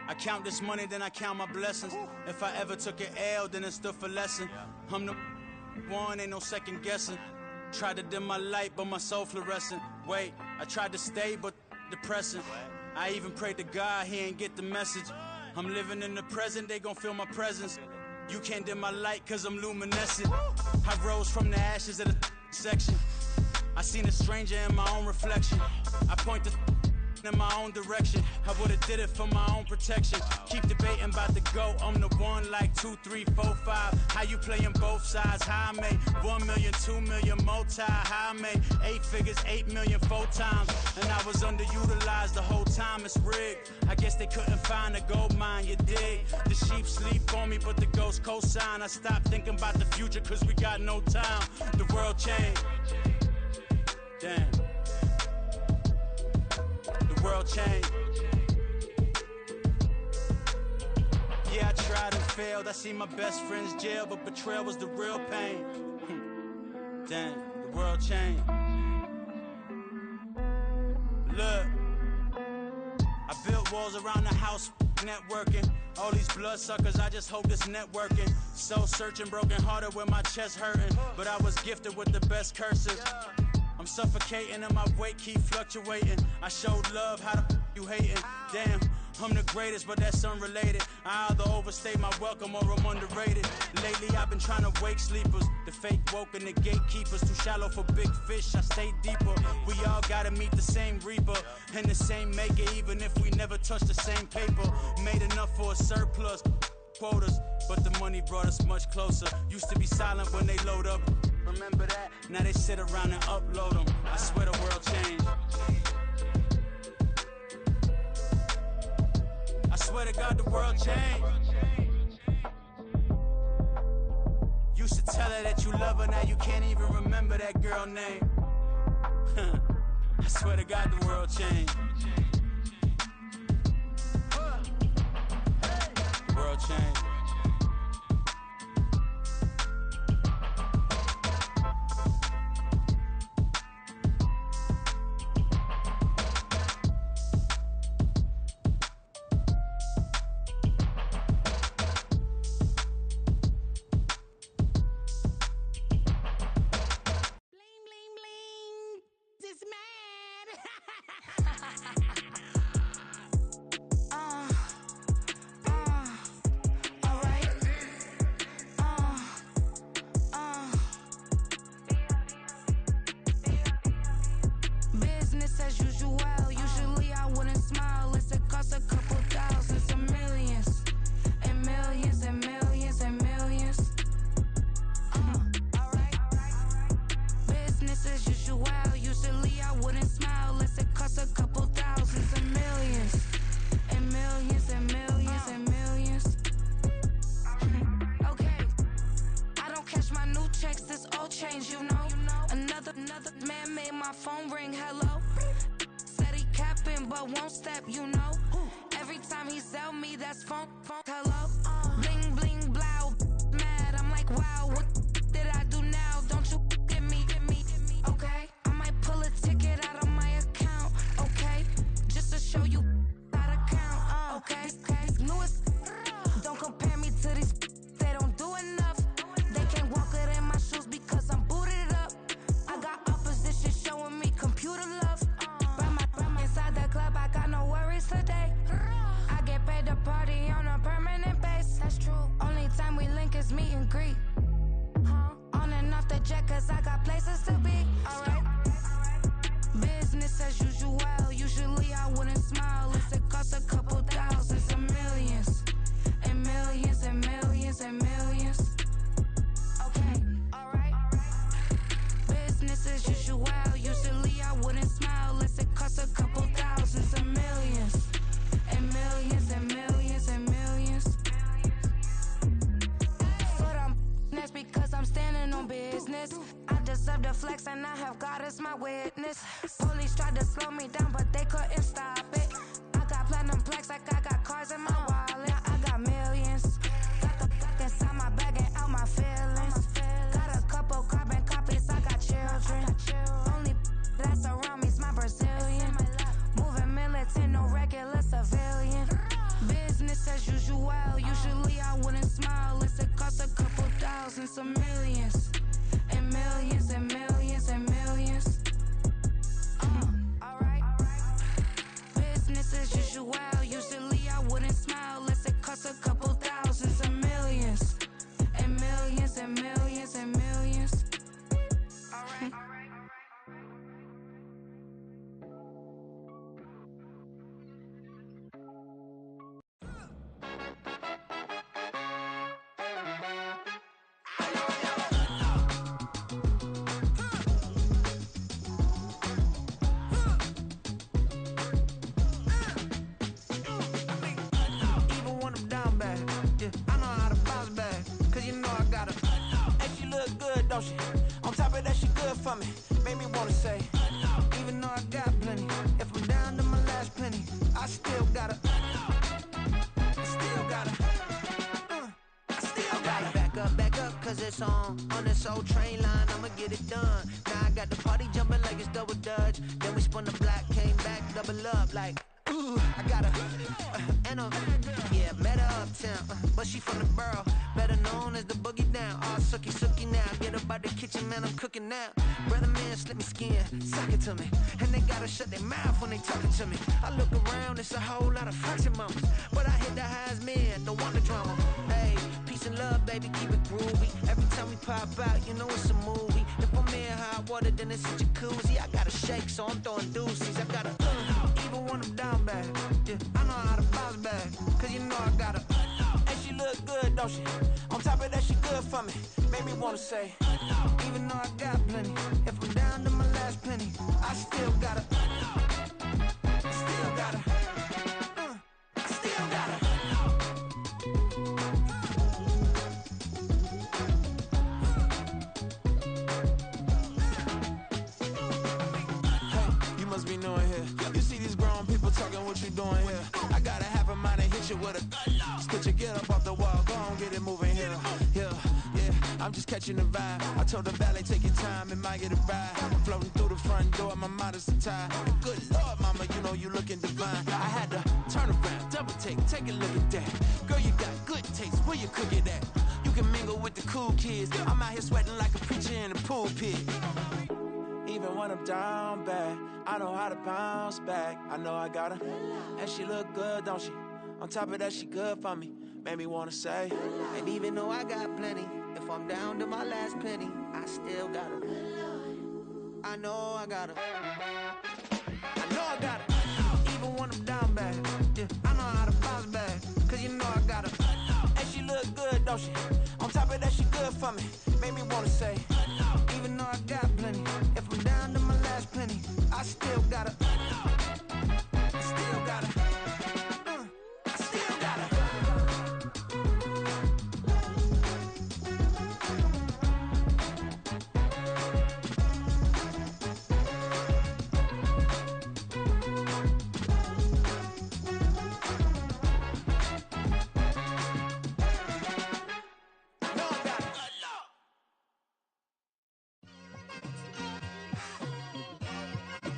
I count this money, then I count my blessings. If I ever took an L, then it stood for lesson. I'm the one, ain't no second guessing. Tried to dim my light, but my soul fluorescent. Wait, I tried to stay, but depressing. I even prayed to God, he ain't get the message. I'm living in the present, they gon' feel my presence. You can't dim my light, cause I'm luminescent. I rose from the ashes of the section. I seen a stranger in my own reflection. I point the in my own direction. I would've did it for my own protection. Keep debating about the GOAT. I'm the one like 2, 3, 4, 5. How you playing both sides? How I made 1 million, 2 million multi. How I made 8 figures, 8 million 4 times. And I was underutilized the whole time. It's rigged. I guess they couldn't find a gold mine. You dig? The sheep sleep on me, but the ghost co-sign. I stopped thinking about the future, cause we got no time. The world changed. Damn. World change. Yeah, I tried and failed. I see my best friends jail, but betrayal was the real pain. Damn, the world changed. Look, I built walls around the house, networking. All these bloodsuckers, I just hope this networking. Soul searching, broken hearted with my chest hurting. But I was gifted with the best curses. I'm suffocating and my weight keep fluctuating. I showed love, how the you hating? Damn, I'm the greatest, but that's unrelated. I either overstay my welcome or I'm underrated. Lately I've been trying to wake sleepers. The fake woke and the gatekeepers. Too shallow for big fish, I stay deeper. We all gotta meet the same reaper and the same maker, even if we never touch the same paper. Made enough for a surplus quotas, but the money brought us much closer. Used to be silent when they load up. Remember that? Now they sit around and upload them. I swear the world changed. I swear to God the world changed. Used to Tell her that you love her, now you can't even remember that girl name. I swear to God the world changed. The world changed. Business as usual. Usually I wouldn't smile unless it costs a couple thousands and millions. And millions and millions and millions. Alright. Business as usual. Usually I wouldn't smile unless it costs a couple thousands and millions. And millions and millions and millions. Okay. I don't cash my new checks, this old change, you know. Another man made my phone ring, hello. Said he capping but won't step, you know. Every time he sell me, that's phone, hello. Bling, bling, blow, mad, I'm like, wow, what did I do now? Don't you get me, okay? I might pull a ticket out of my account, okay? Just to show you how to count, okay? Newest, don't compare me to these, they don't do enough. They can't walk it in my shoes because I'm booted up. I got opposition showing me computer love. Ram inside the club, I got no worries today. I get paid to party on a permanent base. That's true. Only time we link is meet and greet. On and off the jet, cause I got places to be. Alright. Business as usual. Usually I wouldn't smile unless it costs a couple thousands and millions. And millions and millions and millions. Okay, alright. Business as usual. Usually I wouldn't smile unless it costs a couple thousands and millions. And millions and millions and millions. Foot on, that's because I'm standing on business. I deserve the flex and I have God as my witness. Police tried to slow me down but they couldn't stop it. I got platinum plaques like I got cars in my wallet. I got millions. Got the inside my bag and out my feelings. Got a couple carbon copies, I got children. Only that's around me's my Brazilian. Moving militant, no regular civilian. Business as usual. Usually I wouldn't smile unless it costs a couple thousands of millions. And millions and millions and millions. Alright. Business as usual. Usually I wouldn't smile unless it costs a couple thousands of millions. And millions and millions and millions. Alright. Even when I'm down bad, yeah, I know how to bounce back. Cause you know I got her. Hey, she look good, don't she? On top of that, she good for me. Made me wanna say, even though I got plenty, if I'm down to my last penny, I still got her. Still got her. I still got her. Back up, cause it's on this old train line, I'ma get it done. Now I got the party jumping like it's double dutch. Then we spun the block, came back, double up like, ooh, I got her. And yeah, met her uptown, but she from the borough, better known as the boogie down. All sookie now, get up out the kitchen, man, I'm cooking now. Brother man, slip me skin, suck it to me. And they gotta shut their mouth when they talking to me. I look around, it's a whole lot of fraction mamas, but I hit the highs, man, don't want the drama. Hey, peace and love, baby, keep it groovy. Every time we pop out, you know it's a movie. If I'm in hot water, then it's a jacuzzi. I gotta shake, so I'm throwing deuces. I gotta, even when I'm down bad, yeah, I know how to bounce back. Cause you know I got her. And she look good, don't she? On top of that, she good for me. Made me wanna say, even though I got plenty, if I'm down to my last penny, I still got her. Still got her. Still got her. catching the vibe. I told the valet, take your time, it might get a ride. Floating through the front door, my mind is tied. Good Lord, mama, you know you looking divine. I had to turn around, double take a look at that. Girl, you got good taste, where you cook it at? You can mingle with the cool kids. I'm out here sweating like a preacher in a pulpit. Even when I'm down bad, I know how to bounce back. I know I got her, and she look good, don't she? On top of that, she good for me. Made me wanna say, and even though I got plenty, if I'm down to my last penny, I still got her. I know I got her. I know I got her. Even when I'm down bad, yeah, I know how to bounce back. Cause you know I got her. And she look good, don't she? On top of that, she good for me. Made me wanna say, even though I got plenty, if I'm down to my last penny, I still got her. I still got her. I still got her.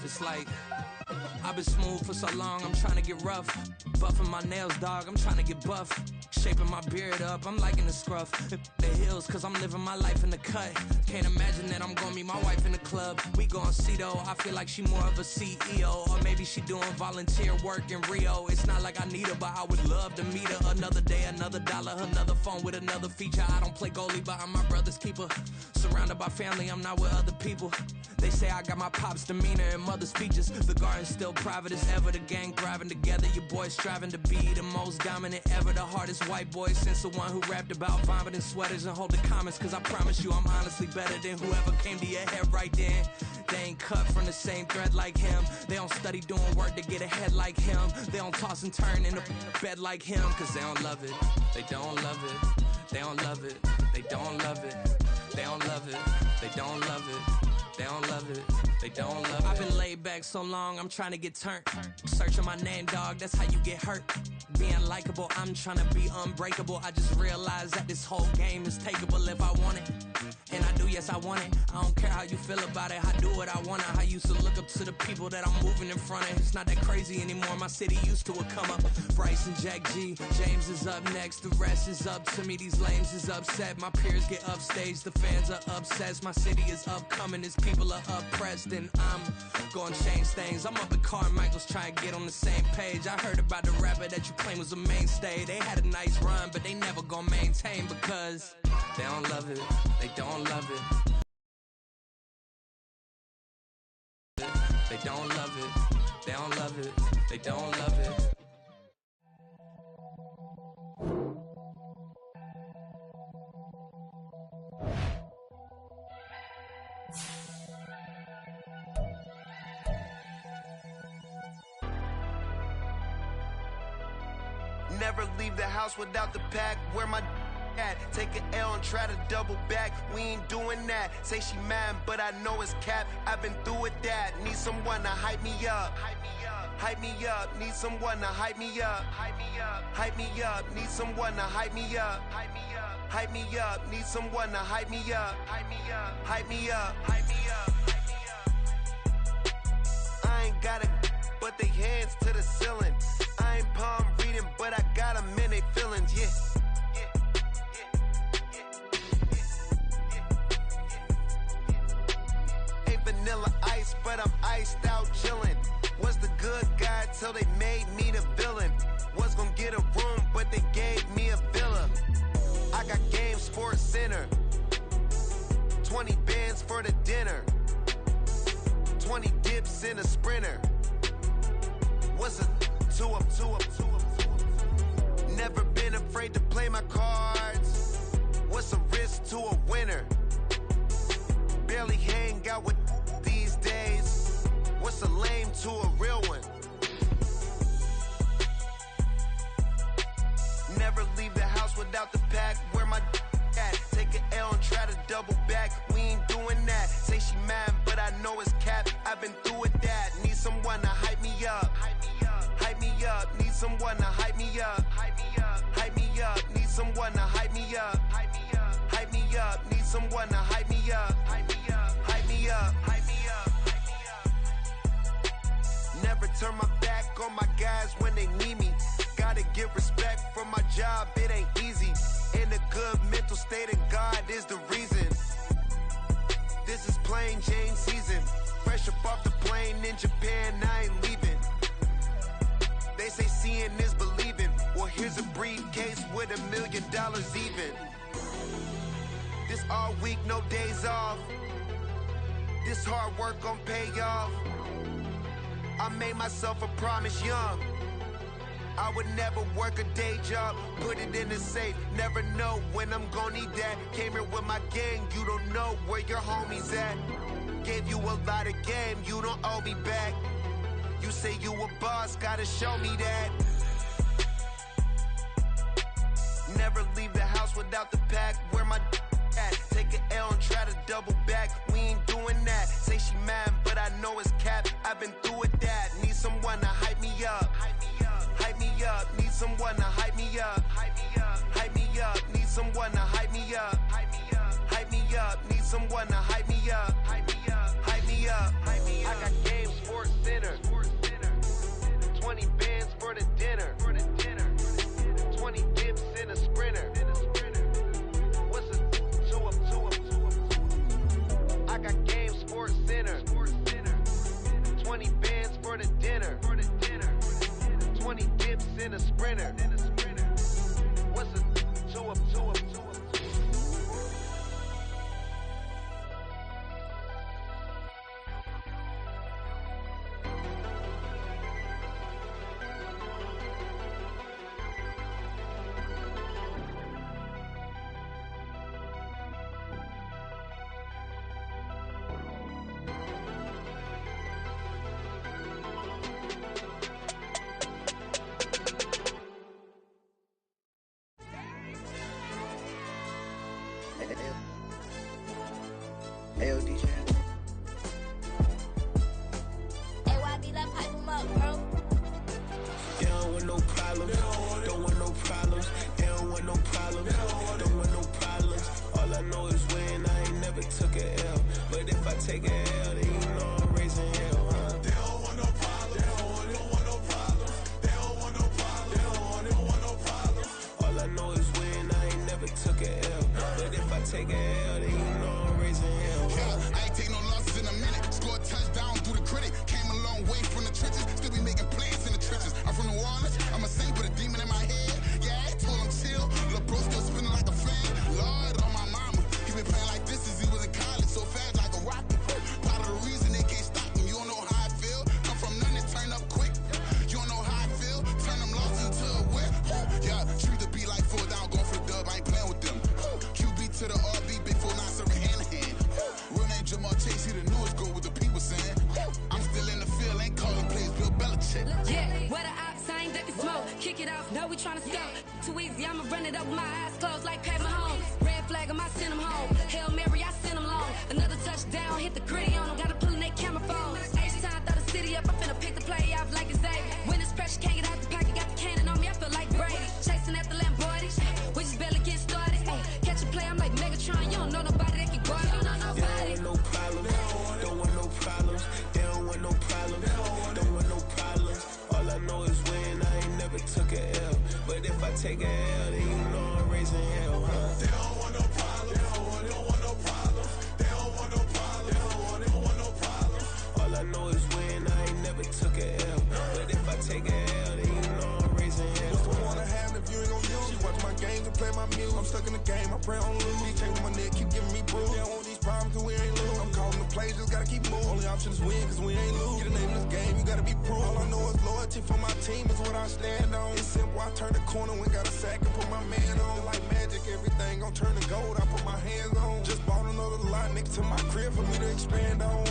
It's like, I've been smooth for so long, I'm trying to get rough. Buffing my nails, dog, I'm trying to get buff. Shaping my beard up, I'm liking the scruff. The heels, cause I'm living my life in the cut. Can't imagine that I'm gonna meet my wife in the club. We gon' see though, I feel like she more of a CEO. Or maybe she doing volunteer work in Rio. It's not like I need her, but I would love to meet her. Another day, another dollar, another phone with another feature. I don't play goalie, but I'm my brother's keeper. Surrounded by family, I'm not with other people. They say I got my pop's demeanor and mother's speeches. The garden's still private as ever. The gang thriving together. Your boys striving to be the most dominant ever. The hardest white boy since the one who rapped about vomiting sweaters and holding comments. Cause I promise you I'm honestly better than whoever came to your head right then. They ain't cut from the same thread like him. They don't study doing work to get ahead like him. They don't toss and turn in a bed like him. Cause they don't love it. They don't love it. They don't love it. They don't love it. They don't love it. They don't love it. They don't love it, they don't love it. I've been laid back so long, I'm trying to get turned. Searching my name, dog, that's how you get hurt. Being likable, I'm trying to be unbreakable. I just realized that this whole game is takeable if I want it. And I do, yes, I want it. I don't care how you feel about it, I do what I want it. I used to look up to the people that I'm moving in front of. It's not that crazy anymore, my city used to a come up. Bryce and Jack G, James is up next. The rest is up to me, these lames is upset. My peers get upstaged, the fans are obsessed. My city is upcoming, it's people are oppressed, and I'm gonna change things. I'm up at Carmichael's trying to get on the same page. I heard about the rapper that you claim was a mainstay. They had a nice run, but they never gonna maintain because they don't love it. They don't love it. They don't love it. They don't love it. They don't love it. Never leave the house without the pack. Where my at? Take an L and try to double back. We ain't doing that. Say she mad, but I know it's cap. I've been through with that. Need someone to hype me up. Hype me up. Need someone to hype me up. Hype me up. Need someone to hype me up. Hype me up. Need someone to hype me up. Hype me up. Hype me up. Hype me up. I ain't got it, but they hands to the ceiling. I ain't palm reading, but I got them in they feelings, yeah. Ain't vanilla ice, but I'm iced out chillin'. Was the good guy till they made me the villain. Was gonna get a room, but they gave me a villa. I got game, Sports Center. 20 bands for the dinner. 20 dips in a Sprinter. What's a two up? Never been afraid to play my cards. What's a risk to a winner? Barely hang out with these days. What's a lame to a real one? Never leave the house without the pack. Where my at? Take an L and try to double back. We ain't doing that. Say she mad, but I know it's cap. I've been through with that. Need someone to hype me up. Hype me up. Need someone to hype me up. Hype me up. Need someone to hype me up. Hype me up. Need someone to hype me up. Hype me up. Hype me up. Hype me up. Hype me up. Never turn my back on my guys when they need me. Gotta give respect for my job, it ain't easy. In a good mental state, and God is the reason. This is plain Jane season. Fresh up off the plane in Japan, I ain't leaving. They say seeing is believing. Well, here's a briefcase with $1 million even. This all week, no days off. This hard work gon' pay off. I made myself a promise young. I would never work a day job, put it in the safe. Never know when I'm gonna need that. Came here with my gang, you don't know where your homies at. Gave you a lot of game, you don't owe me back. You say you a boss, gotta show me that. Never leave the house without the pack, where my at. Take an L and try to double back, we ain't doing that. Say she mad, but I know it's cap, I've been through with that. Need someone to hype me up. Hype me up, need someone to hype me up. Hype me up, hype me up, need someone to hype me up. Hype me up, hype me up, need someone to hype me up. Hype me up, hype me up, hype me up. I got Game Sports Center. 20 bands for the dinner. 20 dips in a sprinter. What's a 2 up? I got Game Sports Center. 20 bands for the dinner. 20 dips in a sprinter. What's a 2 up? Ayo, DJ. AYD, let pipe him up, bro. They don't want no problems. Don't want no problems. They don't want no problems. Don't want no problems. All I know is win. I ain't never took a L. But if I take a L, then you know I'm raising hell, huh? They don't want no problems. They don't want no problems. They don't want no problems. They don't want no problems. All I know is win. I ain't never took a L. But if I take a L, then you know I'm raising hell. Yeah, I ain't take no losses in a minute. Scored touchdown through the critic. Came a long way from the trenches. Still be making plays in the trenches. I'm from New Orleans. I'm a saint with a demon in my head. Yeah, I told him chill. Lil' bro still spinning like a fan. Lord on my mama. He been playing like this since he was in college. So fast like a rocket. Part of the reason they can't stop him. You don't know how I feel. Come from nothing, turn up quick. You don't know how I feel. Turn them losses into a whip. Yeah, treat the beat like 4 down. Going for the dub. I ain't playing with them. QB to the RB. Big 4-9 serving hand to hand. Real name Jamal Chase. He the newest goal with the people saying. I'm still in the field. Ain't calling plays. Bill Belichick. Yeah, where the ops, I ain't ducking smoke. Kick it off, no, we tryna score. Too easy, I'ma run it up with my eyes closed like Pat Mahomes. Red flag, I send him home. Hail Mary, I send him long. Another touchdown, hit the gritty on him. Gotta pull in that camera phone. H-time, throw the city up. I'm finna pick the play off like it's Xavier. When it's pressure, can't get out the pocket. Got the cannon on me, I feel like Brady. Chasing at the Lamborghini. We just barely get started. Ay, catch a play, I'm like Megatron. You don't know nobody that can guard me. You don't know nobody. They don't want no problems. Don't want no problems. They don't want no problems. Don't want no problems. All I know is win. I ain't never took a L. But if I take a L, then you know I'm raising hell, huh? They don't want no problems. They don't want no problems. They don't want no problems. They don't want no problems. All I know is win. I ain't never took a L. But if I take a L, then you know I'm raising hell. What's the point of having if you ain't gon' use? She watch my games and play my music. I'm stuck in the game. I pray on lose. DJ with my neck keep giving me bruise. They don't want these problems 'cause we ain't lose. I'm calling the plays, just gotta keep moving. Only option is win 'cause we ain't lose. Get a name in this game, you gotta be proved. All I know is loyalty for my team is what I stand on. It's simple. I turn the corner when got a sack and put my man on. Like magic, everything gon' turn to gold. I put my hands on. Just bought another lot next to my crib for me to expand on.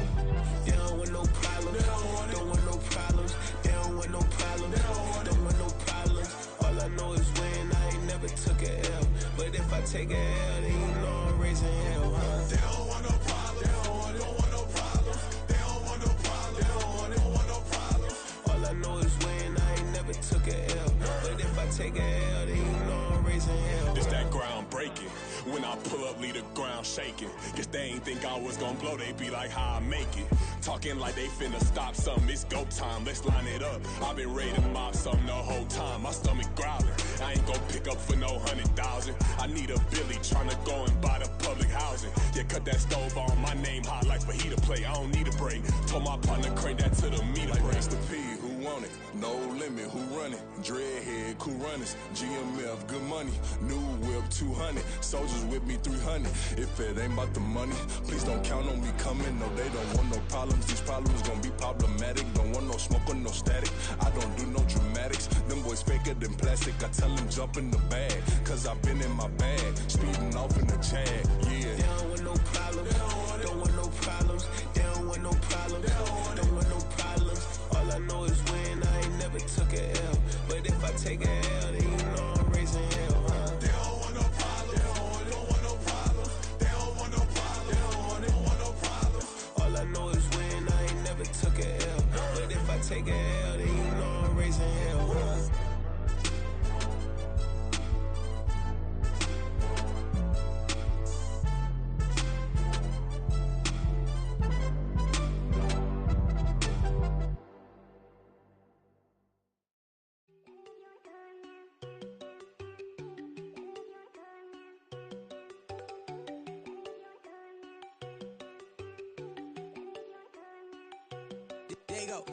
They don't want no problems. Don't want no problems. They don't want no problems. Don't want no problems. All I know is win. I ain't never took a L. But if I take a L, then you know I'm raising hell, huh? They don't want no problems. They don't want no problems. They don't want no problems. They don't want no problems. All I know is win. I ain't never took a L. But if I take a L, then you know I'm raising hell. It's that groundbreaking. When I pull up, leave the ground shaking. Guess they ain't think I was gonna blow, they be like, how I make it. Talking like they finna stop something, it's go time, let's line it up. I've been ready to mob something the whole time, my stomach growling. I ain't gon' pick up for no 100,000. I need a Billy tryna go and buy the public housing. Yeah, cut that stove on, my name hot like fajita plate. I don't need a break. Told my partner crank that to the meter break. Mr. P, who want it? No limit, who run it? Dreadhead, cool runners. GMF, good money. New whip, 200. Soldiers with me, 300. If it ain't about the money, please don't count on me coming. No, they don't want no problems. These problems gon' be problematic. Don't want no smoke or no static. I don't do no dramatics. Them boys faker than plastic. I tell them jump in the bag, cause I've been in my bag. Speeding off in the Jag, yeah. They don't want no problems. Don't want no problems. They don't want no problems. Don't want no problems. All I know is win. I ain't never took a L. But if I take a L, then you know I'm raising hell, huh? They don't want no problems. They don't want no problems. They don't want no problems. They don't want no problems. All I know is win. I ain't never took a L. But if I take a L, then you know I'm raising hell, huh? There you go.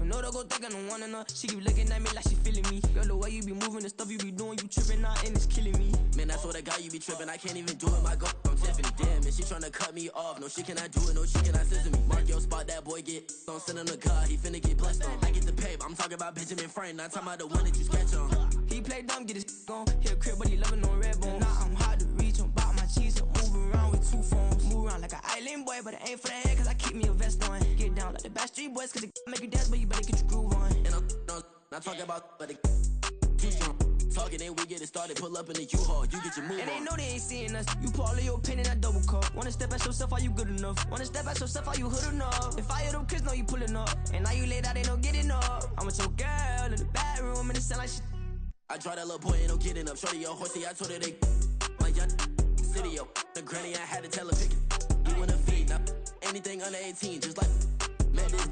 No, don't go think I don't wanna know. She keep looking at me like she feeling me. Girl, the way you be moving, the stuff you be doing, you tripping out and it's killing me. Man, I swear to God, you be tripping. I can't even do it. My girl, I'm Tiffany. Damn, and she tryna cut me off. No, she cannot do it. No, she cannot scissor me. Mark your spot, that boy get on. Send him the car, he finna get blessed on. I get the pay, but I'm talking about Benjamin Franklin. Not talking about the one that you sketch on. He play dumb, get his on. Hit a crib, but he loving on red bone. Now I'm hard to reach, I'm bout my cheese. I'm moving around with 2 phones. Move around like an island boy, but it ain't for the head, cause I keep me a vest on. Get down like the Backstreet Boys, cause it make you dance, but you better get your groove on. And I'm not talking about, but too strong. Talking, and we get it started. Pull up in the U-Haul, you get your move and on. they know they ain't seeing us. You pull all of your pin in that double cup. Wanna step at yourself, are you good enough? Wanna step at yourself, are you hood enough? If I hear them kids, know you pulling up. And now you laid out, they don't getting up. I'm with your girl in the bedroom, and it sound like shit. I draw that little boy, ain't no getting up. Shorty, your horsey, I told her they my young city, yo. The granny, I had to tell her pick it. You wanna feed, now anything under 18, just like met this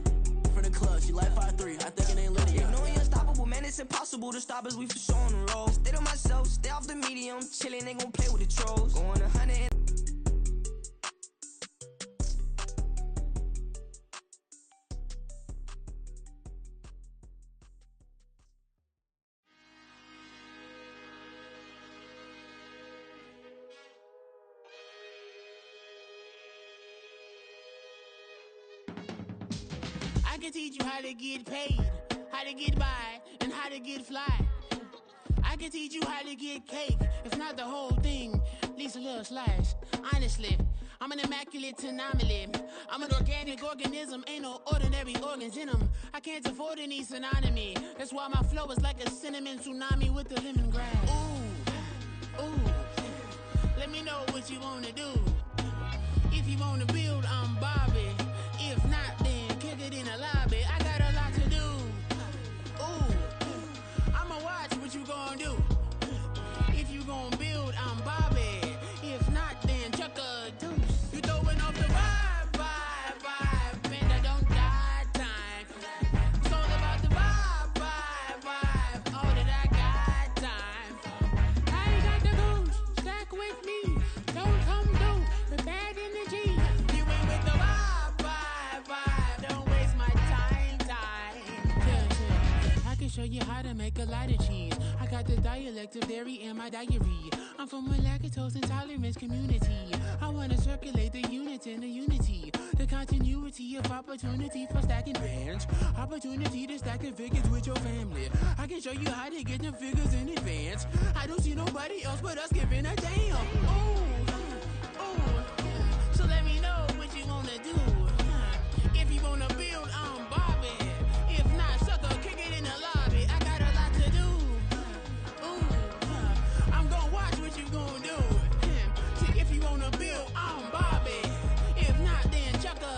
from the club. She like 5'3", I think it ain't Lydia. You know we unstoppable, man, it's impossible to stop us. We for sure on the road. Stay to myself, stay off the medium. Chillin', they gon' play with the trolls. Going 100 and I can teach you how to get paid, how to get by, and how to get fly. I can teach you how to get cake, if not the whole thing, at least a little slice. Honestly, I'm an immaculate anomaly. I'm an organic organism, ain't no ordinary organs in them. I can't afford any synonymy. That's why my flow is like a cinnamon tsunami with the lemongrass. Ooh, ooh, let me know what you wanna do. If you wanna build, I'm Bobby. If not, then kick it in the lobby. I got a lot to do. Ooh, I'ma watch what you gon' do. If you gon' build, I'm Bobby. If not, then chuck a deuce. You throwing off the vibe, vibe, vibe. Man, I don't die time. It's all about the vibe, vibe, vibe. All that I got time. I ain't got the goose. Stack with me. Don't come through with bad energy. You ain't with the vibe, vibe, vibe. Don't waste my time, time. Yeah. I can show you how to make a lot of cheese. I got the dialect of dairy in my diary. I'm from a lactose intolerance community. I wanna circulate the units in the unity. The continuity of opportunity for stacking bands. Opportunity to stack the figures with your family. I can show you how to get them figures in advance. I don't see nobody else but us giving a damn. Ooh.